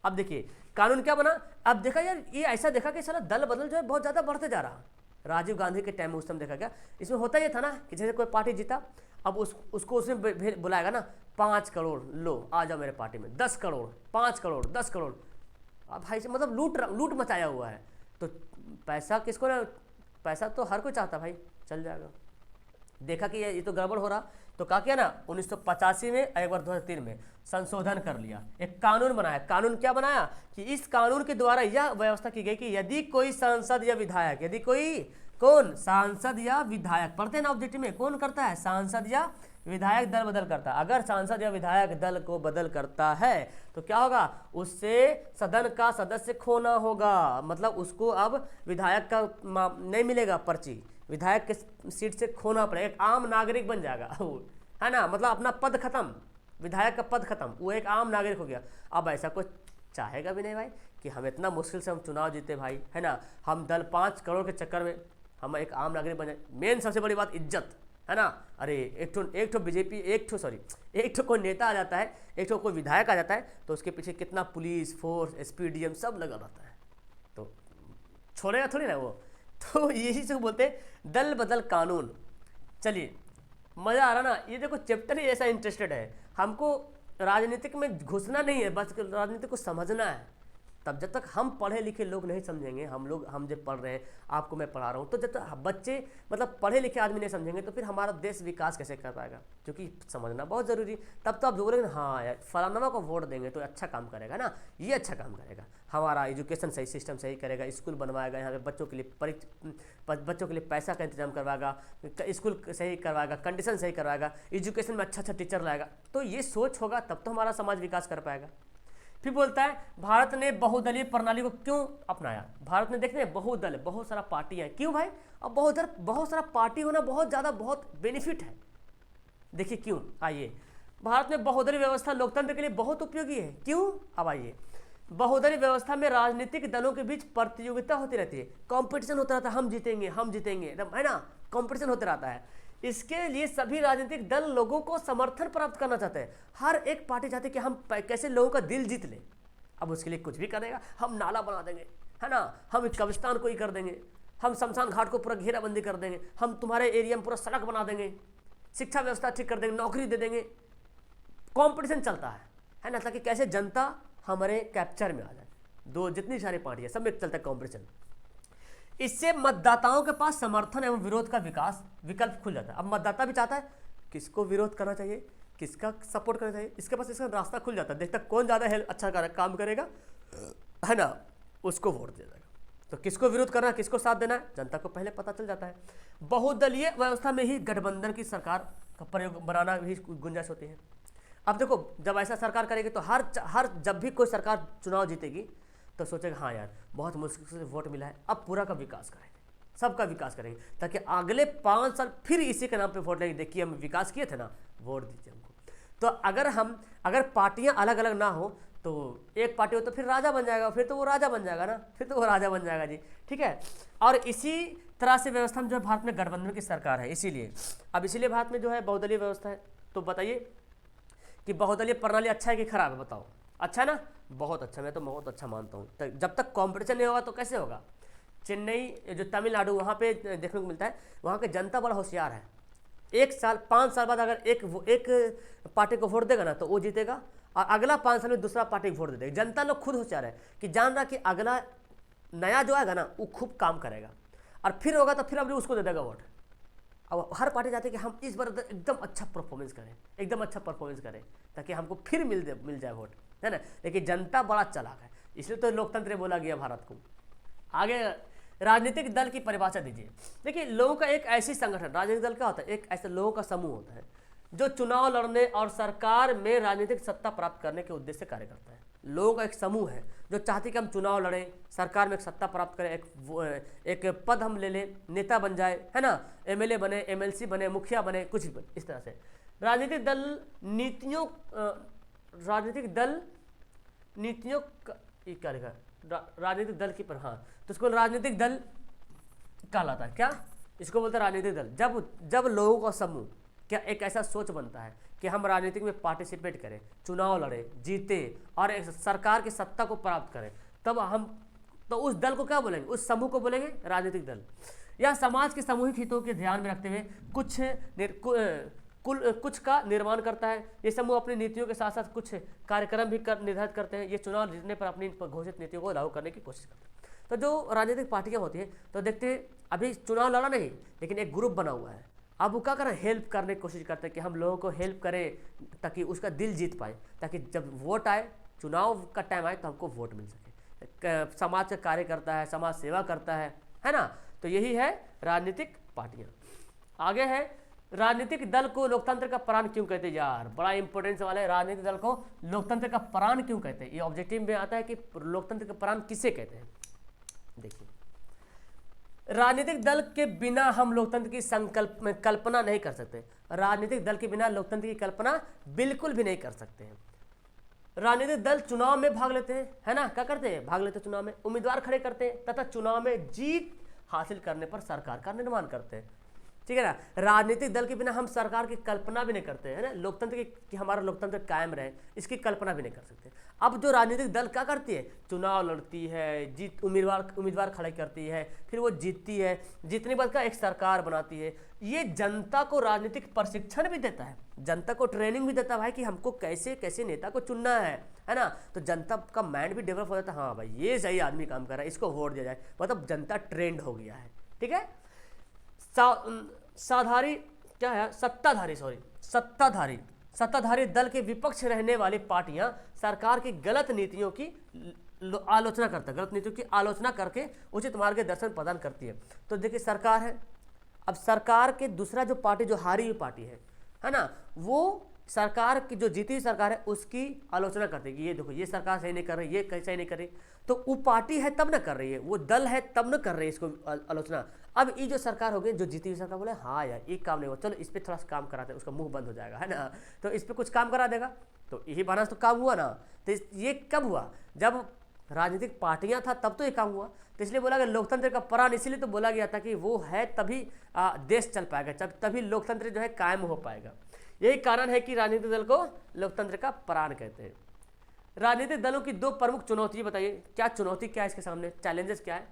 अब देखिए कानून क्या बना। अब देखा यार, ये ऐसा देखा कि साला दल बदल जो है बहुत ज़्यादा बढ़ते जा रहा। राजीव गांधी के टाइम में उस टाइम देखा गया, इसमें होता ये था ना कि जैसे कोई पार्टी जीता, अब उसको उसमें बुलाएगा ना, 5 करोड़ लो आ जाओ मेरे पार्टी में, 10 करोड़, 5 करोड़, 10 करोड़। अब भाई से मतलब लूट मचाया हुआ है। तो पैसा किसको ना, पैसा तो हर कोई चाहता भाई, चल जाएगा। देखा कि ये तो गड़बड़ हो रहा, तो क्या किया ना, 1985 में एक बार 2003 में संशोधन कर लिया, एक कानून बनाया। कानून क्या बनाया कि इस कानून के द्वारा यह व्यवस्था की गई कि यदि कोई सांसद या विधायक, यदि कोई कौन सांसद या विधायक, पढ़ते हैं ना ऑब्जेक्टिव में, कौन करता है? सांसद या विधायक दल बदल करता है। अगर सांसद या विधायक दल को बदल करता है तो क्या होगा? उससे सदन का सदस्य खोना होगा। मतलब उसको अब विधायक का नहीं मिलेगा पर्ची, विधायक के सीट से खोना पड़ेगा, एक आम नागरिक बन जाएगा है ना। मतलब अपना पद खत्म, विधायक का पद खत्म, वो एक आम नागरिक हो गया। अब ऐसा कोई चाहेगा भी नहीं भाई कि हम इतना मुश्किल से हम चुनाव जीते भाई, है ना। हम दल 5 करोड़ के चक्कर में हम एक आम नागरिक बन जाए। मेन सबसे बड़ी बात इज्जत, है ना। अरे एक ठो बीजेपी, एक ठो कोई नेता आ जाता है, एक ठो कोई विधायक आ जाता है, तो उसके पीछे कितना पुलिस फोर्स, एसपीडीएम सब लगा रहता है, तो छोड़ेगा थोड़ी ना वो। तो यही से बोलते हैं दल बदल कानून। चलिए, मज़ा आ रहा ना। ये देखो चैप्टर ही ऐसा इंटरेस्टेड है, हमको राजनीतिक में घुसना नहीं है, बस राजनीति को समझना है। तब जब तक हम पढ़े लिखे लोग नहीं समझेंगे, हम जब पढ़ रहे हैं, आपको मैं पढ़ा रहा हूँ, तो जब तक बच्चे मतलब पढ़े लिखे आदमी नहीं समझेंगे तो फिर हमारा देश विकास कैसे कर पाएगा। क्योंकि समझना बहुत ज़रूरी। तब तो आप बोलेंगे हाँ यार फलाना को वोट देंगे तो अच्छा काम करेगा ना, ये अच्छा काम करेगा, हमारा एजुकेशन सही, सिस्टम सही करेगा, स्कूल बनवाएगा, यहाँ पे बच्चों के लिए पैसा का इंतजाम करवाएगा, स्कूल सही करवाएगा, कंडीशन सही करवाएगा, एजुकेशन में अच्छा टीचर लाएगा। तो ये सोच होगा तब तो हमारा समाज विकास कर पाएगा। फिर बोलता है भारत ने बहुदलीय प्रणाली को क्यों अपनाया। भारत ने देखते हैं बहुदल, बहुत सारा पार्टियां, क्यों भाई? अब बहुत सारा पार्टी होना बहुत बेनिफिट है। देखिए क्यों, आइए। भारत में बहुदलीय व्यवस्था लोकतंत्र के लिए बहुत उपयोगी है। क्यों? अब आइए। बहुदलीय व्यवस्था में राजनीतिक दलों के बीच प्रतियोगिता होती रहती है, कंपटीशन होता रहता है, हम जीतेंगे एकदम, है ना, कंपटीशन होता रहता है। इसके लिए सभी राजनीतिक दल लोगों को समर्थन प्राप्त करना चाहते हैं। हर एक पार्टी चाहती है कि हम कैसे लोगों का दिल जीत लें। अब उसके लिए कुछ भी करेगा, हम नाला बना देंगे, है ना, हम कब्रिस्तान को ही कर देंगे, हम शमशान घाट को पूरा घेराबंदी कर देंगे, हम तुम्हारे एरिया में पूरा सड़क बना देंगे, शिक्षा व्यवस्था ठीक कर देंगे, नौकरी दे देंगे। कॉम्पिटिशन चलता है ना, ताकि कैसे जनता हमारे कैप्चर में आ जाए। दो जितनी सारी पार्टियां सब में चलता है कॉम्पिटिशन। इससे मतदाताओं के पास समर्थन एवं विरोध का विकल्प खुल जाता है। अब मतदाता भी चाहता है किसको विरोध करना चाहिए, किसका सपोर्ट करना चाहिए, इसके पास इसका रास्ता खुल जाता है। देखता कौन ज़्यादा अच्छा काम करेगा, है ना, उसको वोट दे देगा। तो किसको विरोध करना है, किसको साथ देना है, जनता को पहले पता चल जाता है। बहुदलीय व्यवस्था में ही गठबंधन की सरकार का प्रयोग बनाना भी गुंजाइश होती है। अब देखो जब ऐसा सरकार करेगी तो हर जब भी कोई सरकार चुनाव जीतेगी तो सोचेगा हाँ यार बहुत मुश्किल से वोट मिला है, अब पूरा का विकास करेंगे, सबका विकास करेंगे, ताकि अगले 5 साल फिर इसी के नाम पे वोट लेंगे। देखिए हम विकास किए थे ना, वोट दीजिए हमको। तो अगर पार्टियां अलग अलग ना हो तो एक पार्टी हो तो फिर राजा बन जाएगा, फिर तो वो राजा बन जाएगा जी, ठीक है। और इसी तरह से व्यवस्था में जो है भारत में गठबंधन की सरकार है, इसीलिए भारत में जो है बहुदलीय व्यवस्था है। तो बताइए कि बहुदलीय प्रणाली अच्छा है कि खराब है, बताओ। अच्छा है ना, बहुत अच्छा, मैं तो बहुत अच्छा मानता हूँ। तो जब तक कंपटीशन नहीं होगा तो कैसे होगा। चेन्नई जो तमिलनाडु वहाँ पे देखने को मिलता है, वहाँ की जनता बड़ा होशियार है। 5 साल बाद अगर एक पार्टी को वोट देगा ना तो वो जीतेगा, और अगला 5 साल में दूसरा पार्टी को वोट दे देगा। जनता लोग खुद होशियार है कि जान रहा कि अगला नया जो आएगा ना वो खूब काम करेगा, और फिर होगा तो फिर अब उसको दे देगा वोट। अब हर पार्टी चाहते हैं कि हम इस बार एकदम अच्छा परफॉर्मेंस करें, एकदम अच्छा परफॉर्मेंस करें ताकि हमको फिर मिल जाए वोट, है ना। लेकिन जनता बड़ा चालाक है, इसलिए तो लोकतंत्र बोला गया भारत को। आगे राजनीतिक दल की परिभाषा दीजिए। देखिए, लोगों का एक ऐसी संगठन, राजनीतिक दल क्या होता है, एक ऐसे लोगों का समूह होता है जो चुनाव लड़ने और सरकार में राजनीतिक सत्ता प्राप्त करने के उद्देश्य से कार्य करता है। लोगों का एक समूह है जो चाहते कि हम चुनाव लड़ें, सरकार में एक सत्ता प्राप्त करें, एक पद हम ले लें, नेता बन जाए, है ना, एमएलए बने, एमएलसी बने, मुखिया बने, कुछ भी बने, इस तरह से। राजनीतिक दल नीतियों क्या लिखा, राजनीतिक दल की पर, हाँ, तो इसको राजनीतिक दल कहलाता है। क्या इसको बोलते हैं? राजनीतिक दल। जब लोगों का समूह क्या एक ऐसा सोच बनता है कि हम राजनीतिक में पार्टिसिपेट करें, चुनाव लड़ें, जीते और एक सरकार की सत्ता को प्राप्त करें, तब हम तो उस दल को क्या बोलेंगे? उस समूह को बोलेंगे राजनीतिक दल। या समाज के सामूहिक हितों के ध्यान में रखते हुए कुछ का निर्माण करता है। ये समूह अपनी नीतियों के साथ साथ कुछ कार्यक्रम भी निर्धारित करते हैं। ये चुनाव जीतने पर अपनी घोषित नीतियों को लागू करने की कोशिश करते हैं। तो जो राजनीतिक पार्टियां होती हैं, तो देखते हैं अभी चुनाव लड़ा नहीं, लेकिन एक ग्रुप बना हुआ है। अब वो क्या करें? हेल्प करने की कोशिश करते हैं कि हम लोगों को हेल्प करें ताकि उसका दिल जीत पाए, ताकि जब वोट आए, चुनाव का टाइम आए, तो हमको वोट मिल सके। समाज का कार्य करता है, समाज सेवा करता है ना। तो यही है राजनीतिक पार्टियां। आगे है, राजनीतिक दल को लोकतंत्र का प्राण क्यों कहते हैं? यार बड़ा इंपॉर्टेंस वाला है, राजनीतिक दल को लोकतंत्र का प्राण क्यों कहते हैं। ये ऑब्जेक्टिव में आता है कि लोकतंत्र का प्राण किसे कहते हैं। देखिए, राजनीतिक दल के बिना हम लोकतंत्र की कल्पना नहीं कर सकते। राजनीतिक दल के बिना लोकतंत्र की कल्पना बिल्कुल भी नहीं कर सकते हैं। राजनीतिक दल चुनाव में भाग लेते हैं, है ना, क्या करते हैं? भाग लेते हैं चुनाव में, उम्मीदवार खड़े करते हैं तथा चुनाव में जीत हासिल करने पर सरकार का निर्माण करते हैं, ठीक है ना। राजनीतिक दल के बिना हम सरकार की कल्पना भी नहीं करते हैं ना, लोकतंत्र कि हमारा लोकतंत्र कायम रहे, इसकी कल्पना भी नहीं कर सकते। अब जो राजनीतिक दल क्या करती है? चुनाव लड़ती है, जीत उम्मीदवार खड़े करती है, फिर वो जीतती है, जीतने के बाद का एक सरकार बनाती है। ये जनता को राजनीतिक प्रशिक्षण भी देता है, जनता को ट्रेनिंग भी देता है भाई कि हमको कैसे कैसे नेता को चुनना है ना। तो जनता का माइंड भी डेवलप हो जाता है, हाँ भाई ये सही आदमी काम कर रहा है, इसको वोट दिया जाए, मतलब जनता ट्रेंड हो गया है, ठीक है। सत्ताधारी दल के विपक्ष रहने वाली पार्टियां सरकार की गलत नीतियों की आलोचना करता है, गलत नीतियों की आलोचना करके उचित मार्गदर्शन प्रदान करती है। तो देखिए, सरकार है, अब सरकार के दूसरा जो पार्टी, जो हारी हुई पार्टी है ना, वो सरकार की जो जीती हुई सरकार है उसकी आलोचना करते हैं कि ये देखो ये सरकार सही नहीं कर रही, ये सही नहीं कर रही। तो वो पार्टी है तब ना कर रही है, वो दल है तब न कर रही है इसको आलोचना। अब ये जो सरकार हो गई, जो जीती हुई सरकार बोले हाँ यार ये काम नहीं हुआ, चलो इस पर थोड़ा सा काम कराते हैं, उसका मुंह बंद हो जाएगा, है ना, तो इस पर कुछ काम करा देगा। तो यही बना तो काम हुआ ना। तो ये कब हुआ? जब राजनीतिक पार्टियां था तब तो ये काम हुआ। तो इसलिए बोला गया लोकतंत्र का प्राण, इसीलिए तो बोला गया था कि वो है तभी देश चल पाएगा, तभी लोकतंत्र जो है कायम हो पाएगा। यही कारण है कि राजनीतिक दल को लोकतंत्र का प्राण कहते हैं। राजनीतिक दलों की दो प्रमुख चुनौती बताइए, क्या चुनौती क्या है इसके सामने, चैलेंजेस क्या है?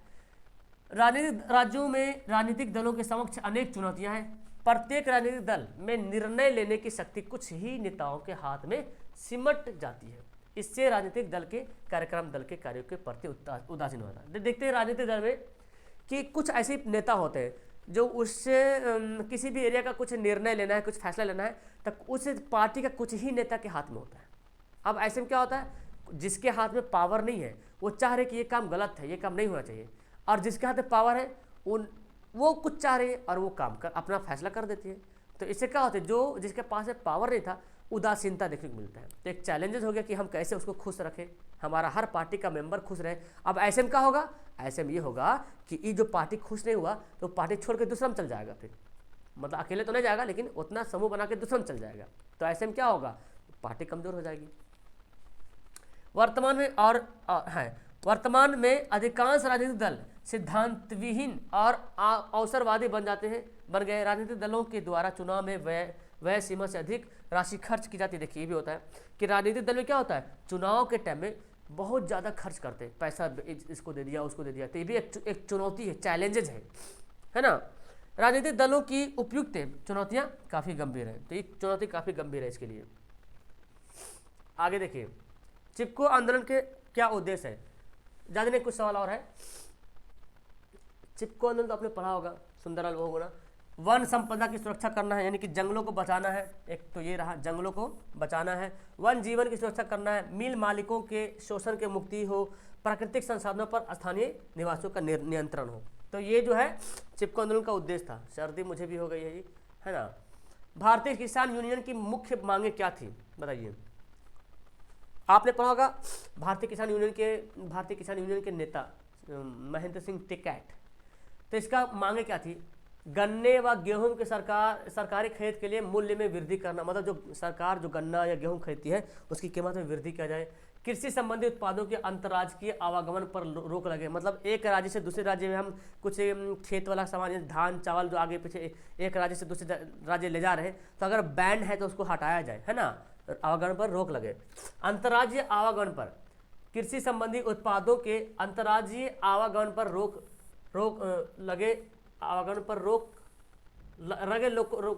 राजनीतिक राज्यों में राजनीतिक दलों के समक्ष अनेक चुनौतियां हैं। प्रत्येक राजनीतिक दल में निर्णय लेने की शक्ति कुछ ही नेताओं के हाथ में सिमट जाती है। इससे राजनीतिक दल के कार्यक्रम, दल के कार्यों के प्रति उदासीन होता है। देखते हैं राजनीतिक दल में कि कुछ ऐसे नेता होते हैं जो उससे किसी भी एरिया का कुछ निर्णय लेना है, कुछ फैसला लेना है, तब उस पार्टी का कुछ ही नेता के हाथ में होता है। अब ऐसे में क्या होता है, जिसके हाथ में पावर नहीं है वो चाह रहे कि ये काम गलत है, ये काम नहीं होना चाहिए, और जिसके हाथ में पावर है वो कुछ चाह रही है और वो काम कर अपना फैसला कर देती है। तो इससे क्या होता है, जो जिसके पास में पावर नहीं था, उदासीनता देखने को मिलता है। तो एक चैलेंजेस हो गया कि हम कैसे उसको खुश रखें, हमारा हर पार्टी का मेंबर खुश रहे। अब ऐसे में क्या होगा, ऐसे में ये होगा कि ये जो पार्टी खुश नहीं हुआ तो पार्टी छोड़ के दूसरा में चल जाएगा, फिर मतलब अकेले तो नहीं जाएगा लेकिन उतना समूह बना के दूसरा में चल जाएगा। तो ऐसे में क्या होगा, पार्टी कमजोर हो जाएगी। वर्तमान में अधिकांश राजनीतिक दल सिद्धांत विहीन और अवसरवादी बन गए। राजनीतिक दलों के द्वारा चुनाव में व्यय सीमा से अधिक राशि खर्च की जाती है। देखिए, ये भी होता है कि राजनीतिक दल में क्या होता है, चुनाव के टाइम में बहुत ज़्यादा खर्च करते हैं, पैसा इसको दे दिया, उसको दे दिया। तो ये भी एक चुनौती है, चैलेंजेज है ना। राजनीतिक दलों की उपयुक्त चुनौतियाँ काफ़ी गंभीर है। तो ये चुनौती काफ़ी गंभीर है इसके लिए। आगे देखिए, चिपको आंदोलन के क्या उद्देश्य है, ज़्यादा नहीं, कुछ सवाल और है। चिपको आंदोलन तो आपने पढ़ा होगा, सुंदरलाल वो होगा ना, वन संपदा की सुरक्षा करना है, यानी कि जंगलों को बचाना है, एक तो ये रहा, जंगलों को बचाना है। वन जीवन की सुरक्षा करना है, मिल मालिकों के शोषण के मुक्ति हो, प्राकृतिक संसाधनों पर स्थानीय निवासियों का नियंत्रण हो। तो ये जो है चिपको आंदोलन का उद्देश्य था। सर्दी मुझे भी हो गई है जी, है ना। भारतीय किसान यूनियन की मुख्य मांगे क्या थी बताइए। आपने पढ़ा होगा भारतीय किसान यूनियन के नेता महेंद्र सिंह टिकैत। तो इसका मांगे क्या थी, गन्ने व गेहूं के सरकारी खरीद के लिए मूल्य में वृद्धि करना, मतलब जो सरकार जो गन्ना या गेहूं खरीदती है उसकी कीमत में वृद्धि किया जाए। कृषि संबंधी उत्पादों के अंतर्राज्यीय आवागमन पर रोक लगे, मतलब एक राज्य से दूसरे राज्य में हम कुछ खेत वाला सामान जैसे धान चावल जो आगे पीछे एक राज्य से दूसरे राज्य ले जा रहे हैं, तो अगर बैन है तो उसको हटाया जाए, है ना, आवागमन पर रोक लगे। अंतर्राज्यीय आवागमन पर कृषि संबंधी उत्पादों के अंतर्राज्यीय आवागमन पर रोक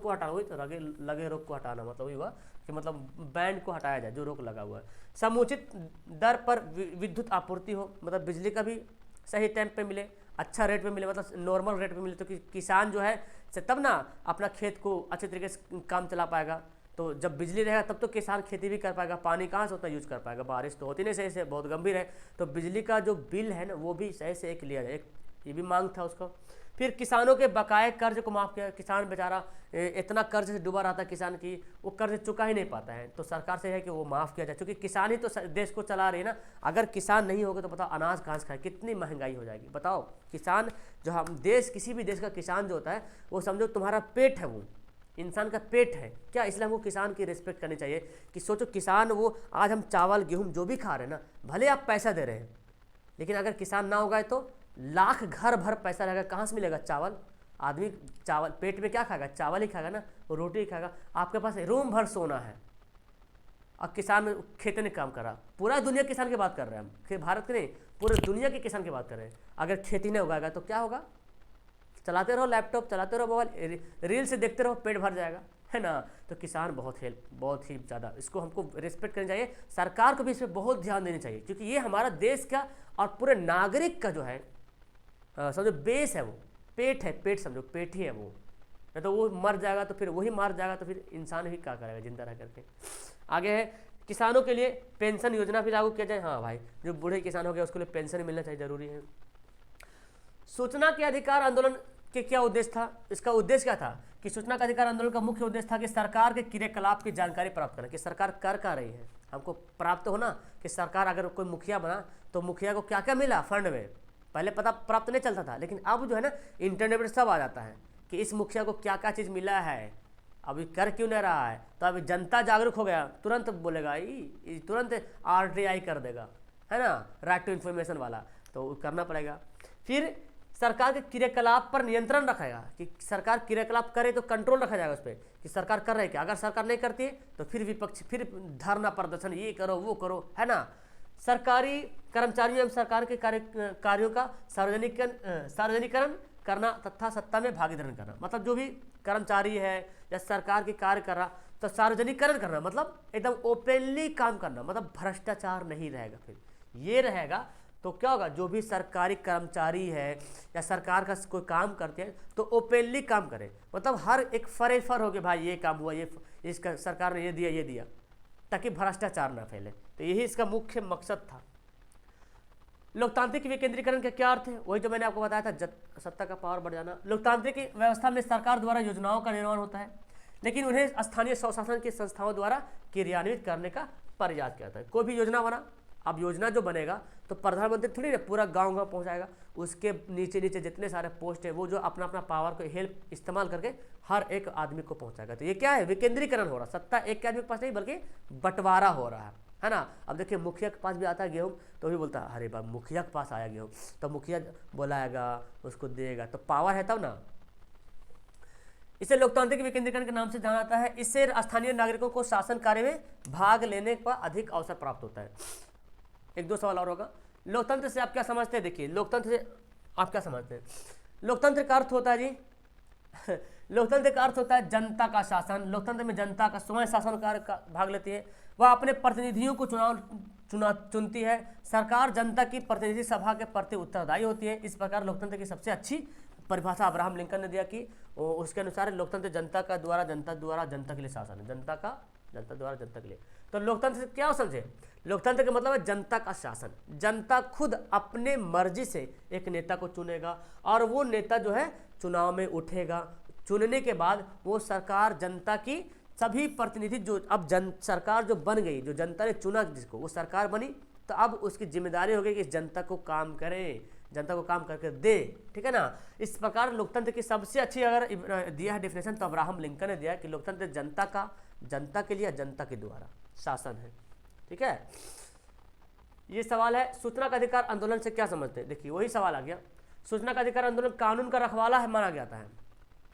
को हटाना, हुई तो लगे रोक को हटाना मतलब हुआ कि मतलब बैंड को हटाया जाए जो रोक लगा हुआ है। समुचित दर पर विद्युत आपूर्ति हो, मतलब बिजली का भी सही टाइम पे मिले, अच्छा रेट पे मिले, मतलब नॉर्मल रेट पे मिले, तो किसान जो है तब ना अपना खेत को अच्छे तरीके से काम चला पाएगा। तो जब बिजली रहेगा तब तो किसान खेती भी कर पाएगा, पानी कहाँ से उतना यूज कर पाएगा, बारिश तो होती नहीं सही से, बहुत गंभीर है। तो बिजली का जो बिल है ना वो भी सही से एक लिया जाए, ये भी मांग था उसका। फिर किसानों के बकाये कर्ज को माफ़ किया, किसान बेचारा इतना कर्ज से डूबा रहता है किसान की, वो कर्ज चुका ही नहीं पाता है, तो सरकार से है कि वो माफ़ किया जाए, क्योंकि किसान ही तो देश को चला रही है ना। अगर किसान नहीं होगा तो बताओ अनाज कहाँ से खाए, कितनी महंगाई हो जाएगी। बताओ किसान जो हम देश, किसी भी देश का किसान जो होता है वो समझो तुम्हारा पेट है, वो इंसान का पेट है क्या, इसलिए हमको किसान की रिस्पेक्ट करनी चाहिए। कि सोचो किसान, वो आज हम चावल गेहूँ जो भी खा रहे हैं ना, भले आप पैसा दे रहे हैं, लेकिन अगर किसान ना होगा तो लाख घर भर पैसा रहेगा, कहाँ से मिलेगा चावल। आदमी चावल पेट में क्या खाएगा, चावल ही खाएगा ना, वो रोटी ही खाएगा। आपके पास रूम भर सोना है और किसान खेत में काम कर रहा, पूरा दुनिया किसान की बात कर रहे हैं हम, भारत के नहीं पूरे दुनिया के किसान की बात कर रहे हैं। अगर खेती नहीं उगाएगा तो क्या होगा, चलाते रहो लैपटॉप, चलाते रहो मोबाइल, रील से देखते रहो, पेट भर जाएगा, है ना। तो किसान बहुत ही ज़्यादा, इसको हमको रिस्पेक्ट करनी चाहिए, सरकार को भी इस पर बहुत ध्यान देनी चाहिए, क्योंकि ये हमारा देश का और पूरे नागरिक का जो है समझो बेस है, वो पेट है, पेट समझो पेट ही है वो, नहीं तो वो मर जाएगा तो फिर वही मर जाएगा, तो फिर इंसान ही क्या करेगा जिंदा रह करके। आगे है किसानों के लिए पेंशन योजना भी लागू किया जाए। हाँ भाई, जो बूढ़े किसान हो गए उसके लिए पेंशन मिलना चाहिए, जरूरी है। सूचना के अधिकार आंदोलन के क्या उद्देश्य था, इसका उद्देश्य क्या था कि सूचना का अधिकार आंदोलन का मुख्य उद्देश्य था कि सरकार के क्रियाकलाप की जानकारी प्राप्त करना, कि सरकार कर क्या रही है हमको प्राप्त होना, कि सरकार अगर कोई मुखिया बना तो मुखिया को क्या क्या मिला फंड में, पहले पता प्राप्त नहीं चलता था, लेकिन अब जो है ना इंटरनेट पर सब आ जाता है कि इस मुखिया को क्या क्या चीज़ मिला है, अभी कर क्यों नहीं रहा है। तो अभी जनता जागरूक हो गया, तुरंत बोलेगा, तुरंत RTI कर देगा, है ना, राइट टू इन्फॉर्मेशन वाला, तो करना पड़ेगा। फिर सरकार के क्रियाकलाप पर नियंत्रण रखेगा, कि सरकार क्रियाकलाप करे तो कंट्रोल रखा जाएगा उस पर कि सरकार कर रही है क्या। अगर सरकार नहीं करती है तो फिर विपक्ष, फिर धरना प्रदर्शन, ये करो वो करो, है ना। सरकारी कर्मचारियों एवं सरकार के कार्यों का सार्वजनिकरण करना तथा सत्ता में भागीदारी करना, मतलब जो भी कर्मचारी है या सरकार के कार्य कर रहा तो सार्वजनिकरण करना, मतलब एकदम ओपनली काम करना, मतलब भ्रष्टाचार नहीं रहेगा। फिर ये रहेगा तो क्या होगा, जो भी सरकारी कर्मचारी है या सरकार का कोई काम करते हैं तो ओपनली काम करें, मतलब हर एक फरेफर हो गया, भाई ये काम हुआ, ये इसका सरकार ने ये दिया, ताकि भ्रष्टाचार ना फैले। तो यही इसका मुख्य मकसद था। लोकतांत्रिक विकेंद्रीकरण का क्या अर्थ है, वही जो मैंने आपको बताया था, सत्ता का पावर बढ़ जाना। लोकतांत्रिक व्यवस्था में सरकार द्वारा योजनाओं का निर्माण होता है, लेकिन उन्हें स्थानीय स्वशासन की संस्थाओं द्वारा क्रियान्वित करने का प्रयास किया जाता है। कोई भी योजना बना, अब योजना जो बनेगा तो प्रधानमंत्री थोड़ी ना पूरा गांव गांव पहुंचाएगा, उसके नीचे नीचे जितने सारे पोस्ट है वो जो अपना अपना पावर को हेल्प इस्तेमाल करके हर एक आदमी को पहुंचाएगा। तो ये क्या है, विकेंद्रीकरण हो रहा, सत्ता एक के आदमी के पास नहीं बल्कि बंटवारा हो रहा है ना। अब देखिए मुखिया के पास भी आता है गेहूँ तो भी बोलता है अरे बाप मुखिया के पास आया गेहूँ, तो मुखिया बुलाएगा उसको देगा, तो पावर है तब ना। इसे लोकतांत्रिक विकेंद्रीकरण के नाम से जाना जाता है। इससे स्थानीय नागरिकों को शासन कार्य में भाग लेने का अधिक अवसर प्राप्त होता है। एक दो सवाल और होगा, लोकतंत्र से आप क्या समझते हैं। देखिए लोकतंत्र से आप क्या समझते हैं, लोकतंत्र का अर्थ होता है जी लोकतंत्र का अर्थ होता है जनता का शासन। लोकतंत्र में जनता का स्वयं शासन कार्य का भाग लेती है, वह अपने प्रतिनिधियों को चुनती है। सरकार जनता की प्रतिनिधि सभा के प्रति उत्तरदायी होती है। इस प्रकार लोकतंत्र की सबसे अच्छी परिभाषा अब्राहम लिंकन ने दिया कि उसके अनुसार लोकतंत्र जनता का द्वारा जनता के लिए शासन है, जनता द्वारा जनता के लिए। तो लोकतंत्र से क्या समझे? लोकतंत्र का मतलब है जनता का शासन। जनता खुद अपने मर्जी से एक नेता को चुनेगा और वो नेता जो है चुनाव में उठेगा। चुनने के बाद वो सरकार जनता की सभी प्रतिनिधि जो अब सरकार जो बन गई, जो जनता ने चुना जिसको, वो सरकार बनी, तो अब उसकी जिम्मेदारी हो गई कि इस जनता को काम करे, जनता को काम करके दे, ठीक है ना। इस प्रकार लोकतंत्र की सबसे अच्छी अगर दिया है डेफिनेशन तो अब्राहम लिंकन ने दिया कि लोकतंत्र जनता के लिए, जनता के द्वारा शासन है, ठीक है। ये सवाल है सूचना का अधिकार आंदोलन से क्या समझते हैं? देखिए वही सवाल आ गया। सूचना का अधिकार आंदोलन कानून का रखवाला है माना जाता है।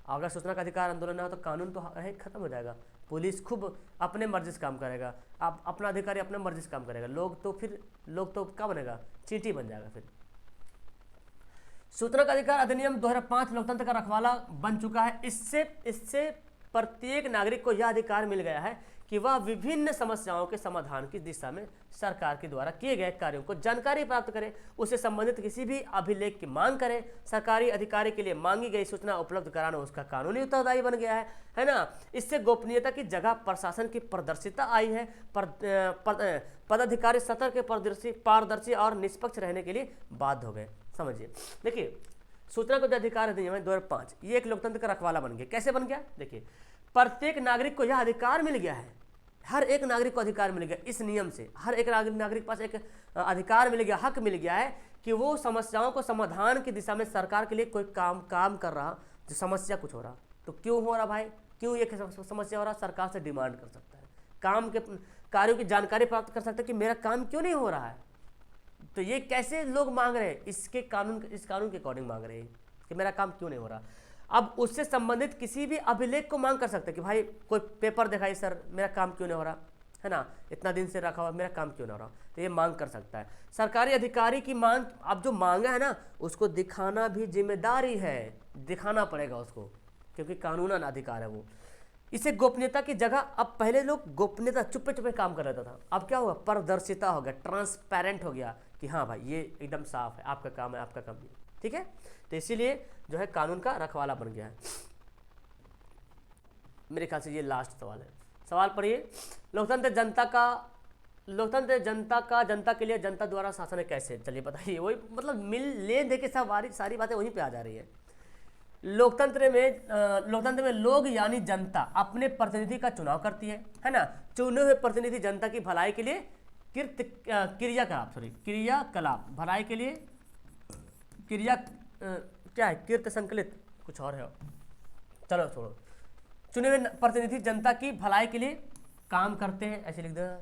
अगर सूचना का अधिकार आंदोलन ना हो तो कानून तो खत्म हो जाएगा। पुलिस खूब अपने मर्जी से काम करेगा, आप अपना अधिकारी अपने मर्जी से काम करेगा, लोग तो क्या बनेगा? चींटी बन जाएगा। फिर सूचना का अधिकार अधिनियम 2005 लोकतंत्र का रखवाला बन चुका है। इससे प्रत्येक नागरिक को यह अधिकार मिल गया है कि वह विभिन्न समस्याओं के समाधान की दिशा में सरकार के द्वारा किए गए कार्यों को जानकारी प्राप्त करे, उससे संबंधित किसी भी अभिलेख की मांग करे। सरकारी अधिकारी के लिए मांगी गई सूचना उपलब्ध कराना उसका कानूनी उत्तरदायी बन गया है ना। इससे गोपनीयता की जगह प्रशासन की पारदर्शिता आई है। पदाधिकारी सतर्क, पारदर्शी और निष्पक्ष रहने के लिए बाध्य हो गए। समझिए, देखिए सूचना का अधिकार अधिनियम 2005 ये एक लोकतंत्र का रखवाला बन गया। कैसे बन गया? देखिए प्रत्येक नागरिक को यह अधिकार मिल गया है, हर एक नागरिक को अधिकार मिल गया इस नियम से। हर एक नागरिक के पास एक अधिकार मिल गया, हक मिल गया है कि वो समस्याओं को समाधान की दिशा में सरकार के लिए कोई काम कर रहा, जो समस्या कुछ हो रहा तो क्यों हो रहा भाई, क्यों ये समस्या हो रहा, सरकार से डिमांड कर सकता है, काम के कार्यों की जानकारी प्राप्त कर सकता है कि मेरा काम क्यों नहीं हो रहा है। तो ये कैसे लोग मांग रहे हैं? इस कानून के अकॉर्डिंग मांग रहे हैं कि मेरा काम क्यों नहीं हो रहा। अब उससे संबंधित किसी भी अभिलेख को मांग कर सकते हैं कि भाई कोई पेपर दिखाई सर मेरा काम क्यों नहीं हो रहा है ना, इतना दिन से रखा हुआ मेरा काम क्यों नहीं हो रहा, तो ये मांग कर सकता है। सरकारी अधिकारी की मांग, अब जो मांगा है ना उसको दिखाना भी जिम्मेदारी है, दिखाना पड़ेगा उसको, क्योंकि कानूनन अधिकार है वो। इसे गोपनीयता की जगह, अब पहले लोग गोपनीयता चुप्पे काम कर लेता था, अब क्या हुआ? पारदर्शिता हो गया, ट्रांसपेरेंट हो गया कि हाँ भाई ये एकदम साफ है, आपका काम है, आपका काम नहीं, ठीक है। तो इसीलिए जो है कानून का रखवाला बन गया है। मेरे ख्याल से ये लास्ट सवाल है। सवाल पढ़िए, लोकतंत्र जनता के लिए जनता द्वारा शासन है कैसे? चलिए बताइए। वही मतलब ले दे के सारी बातें वहीं पे आ जा रही है। लोकतंत्र में लोग यानी जनता अपने प्रतिनिधि का चुनाव करती है ना। चुने हुए प्रतिनिधि जनता की भलाई के लिए क्रियाकलाप भलाई के लिए क्या है? कृत संकलित कुछ और है, चलो छोड़ो। चुने हुए प्रतिनिधि जनता की भलाई के लिए काम करते हैं, ऐसे लिख देना।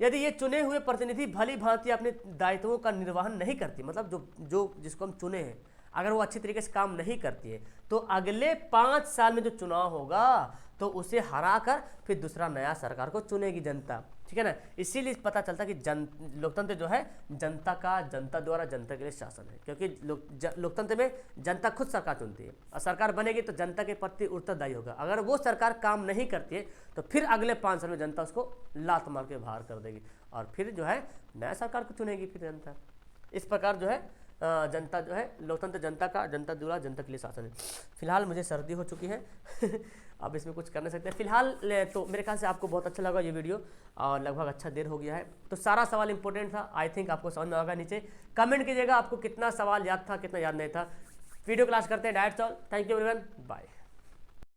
यदि ये चुने हुए प्रतिनिधि भली भांति अपने दायित्वों का निर्वहन नहीं करती, मतलब जो जिसको हम चुने हैं, अगर वो अच्छी तरीके से काम नहीं करती है तो अगले 5 साल में जो चुनाव होगा तो उसे हरा कर फिर दूसरा नया सरकार को चुनेगी जनता, ठीक है ना। इसीलिए पता चलता कि लोकतंत्र जो है जनता द्वारा जनता के लिए शासन है, क्योंकि लोकतंत्र में जनता खुद सरकार चुनती है और सरकार बनेगी तो जनता के प्रति उत्तरदायी होगा। अगर वो सरकार काम नहीं करती है तो फिर अगले 5 साल में जनता उसको लात मार के बाहर कर देगी और फिर जो है नया सरकार को चुनेगी फिर जनता। इस प्रकार जो है जनता जो है लोकतंत्र जनता द्वारा जनता के लिए शासन है। फिलहाल मुझे सर्दी हो चुकी है अब इसमें कुछ कर नहीं सकते। फिलहाल तो मेरे ख्याल से आपको बहुत अच्छा लगा ये वीडियो और लगभग अच्छा देर हो गया है, तो सारा सवाल इंपॉर्टेंट था। आई थिंक आपको समझ में आएगा। नीचे कमेंट कीजिएगा आपको कितना सवाल याद था, कितना याद नहीं था। वीडियो क्लास करते हैं direct solve. Thank you everyone, bye.